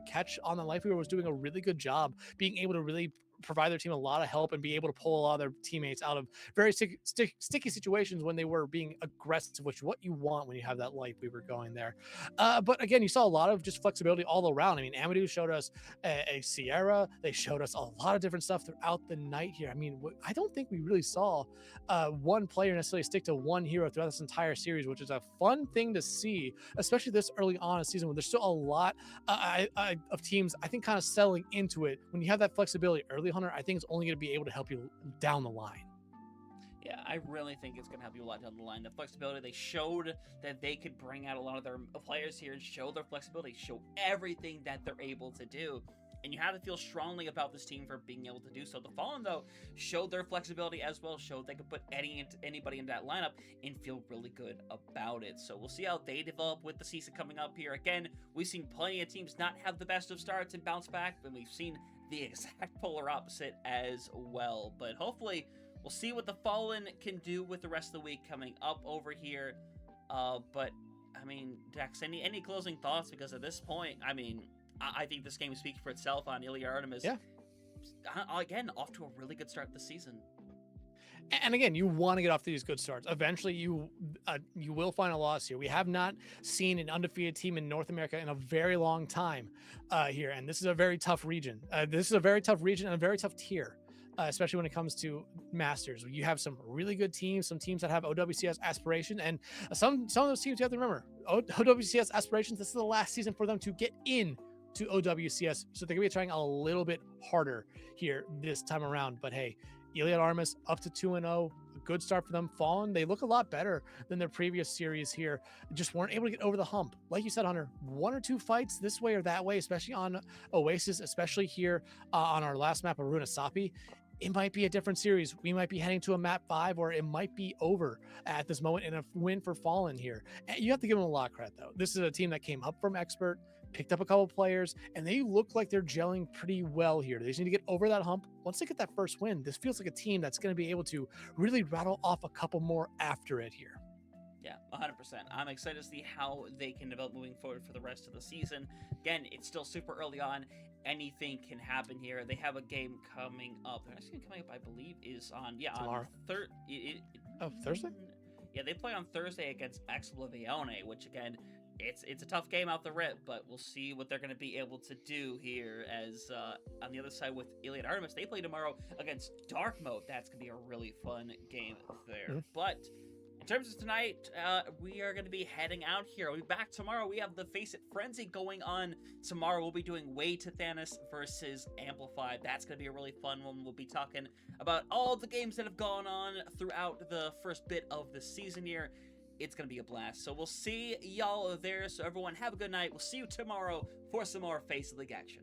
catch on the Lifeweaver was doing a really good job being able to really provide their team a lot of help and be able to pull a lot of their teammates out of very sticky situations when they were being aggressive, which is what you want when you have that light weaver going there. But again, you saw a lot of just flexibility all around. I mean, Amadou showed us a Sierra. They showed us a lot of different stuff throughout the night here. I mean, I don't think we really saw one player necessarily stick to one hero throughout this entire series, which is a fun thing to see, especially this early on in the season when there's still a lot of teams, I think, kind of settling into it. When you have that flexibility early, Hunter, I think it's only going to be able to help you down the line. Yeah, I really think it's going to help you a lot down the line. The flexibility, they showed that they could bring out a lot of their players here and show their flexibility, show everything that they're able to do. And you have to feel strongly about this team for being able to do so. The Fallen, though, showed their flexibility as well, showed they could put anybody in that lineup and feel really good about it. So we'll see how they develop with the season coming up here. Again, we've seen plenty of teams not have the best of starts and bounce back, but we've seen the exact polar opposite as well. But hopefully, we'll see what the Fallen can do with the rest of the week coming up over here. But, I mean, Dex, any closing thoughts? Because at this point, I mean, I think this game is speaking for itself on Iliad Artemis. Yeah. Again, off to a really good start this season. And again, you want to get off to these good starts. Eventually, you will find a loss here. We have not seen an undefeated team in North America in a very long time here, and this is a very tough region. This is a very tough region and a very tough tier. Especially when it comes to Masters. You have some really good teams, some teams that have OWCS aspiration, and some of those teams you have to remember, OWCS aspirations, this is the last season for them to get in to OWCS, so they're going to be trying a little bit harder here this time around. But hey, Iliad Artemis up to 2-0, a good start for them. Fallen, they look a lot better than their previous series here. Just weren't able to get over the hump. Like you said, Hunter, one or two fights this way or that way, especially on Oasis, especially here on our last map of Runasapi. It might be a different series. We might be heading to a map 5, or it might be over at this moment in a win for Fallen here. And you have to give them a lot of credit, though. This is a team that came up from Expert, picked up a couple players, and they look like they're gelling pretty well here. They just need to get over that hump. Once they get that first win, this feels like a team that's going to be able to really rattle off a couple more after it here. Yeah, 100%. I'm excited to see how they can develop moving forward for the rest of the season. Again, it's still super early on. Anything can happen here. They have a game coming up. The next game coming up, I believe, is on tomorrow. On Thursday? Yeah, they play on Thursday against Explosione, which again, it's a tough game out the rip, but we'll see what they're going to be able to do here. As on the other side with Iliad Artemis, they play tomorrow against Dark Mode. That's going to be a really fun game there. Mm-hmm. But in terms of tonight, we are going to be heading out here. We'll be back tomorrow. We have the Faceit Frenzy going on tomorrow. We'll be doing Way to Thanos versus Amplified. That's going to be a really fun one. We'll be talking about all the games that have gone on throughout the first bit of the season here. It's going to be a blast. So we'll see y'all there. So everyone, have a good night. We'll see you tomorrow for some more Faceit League action.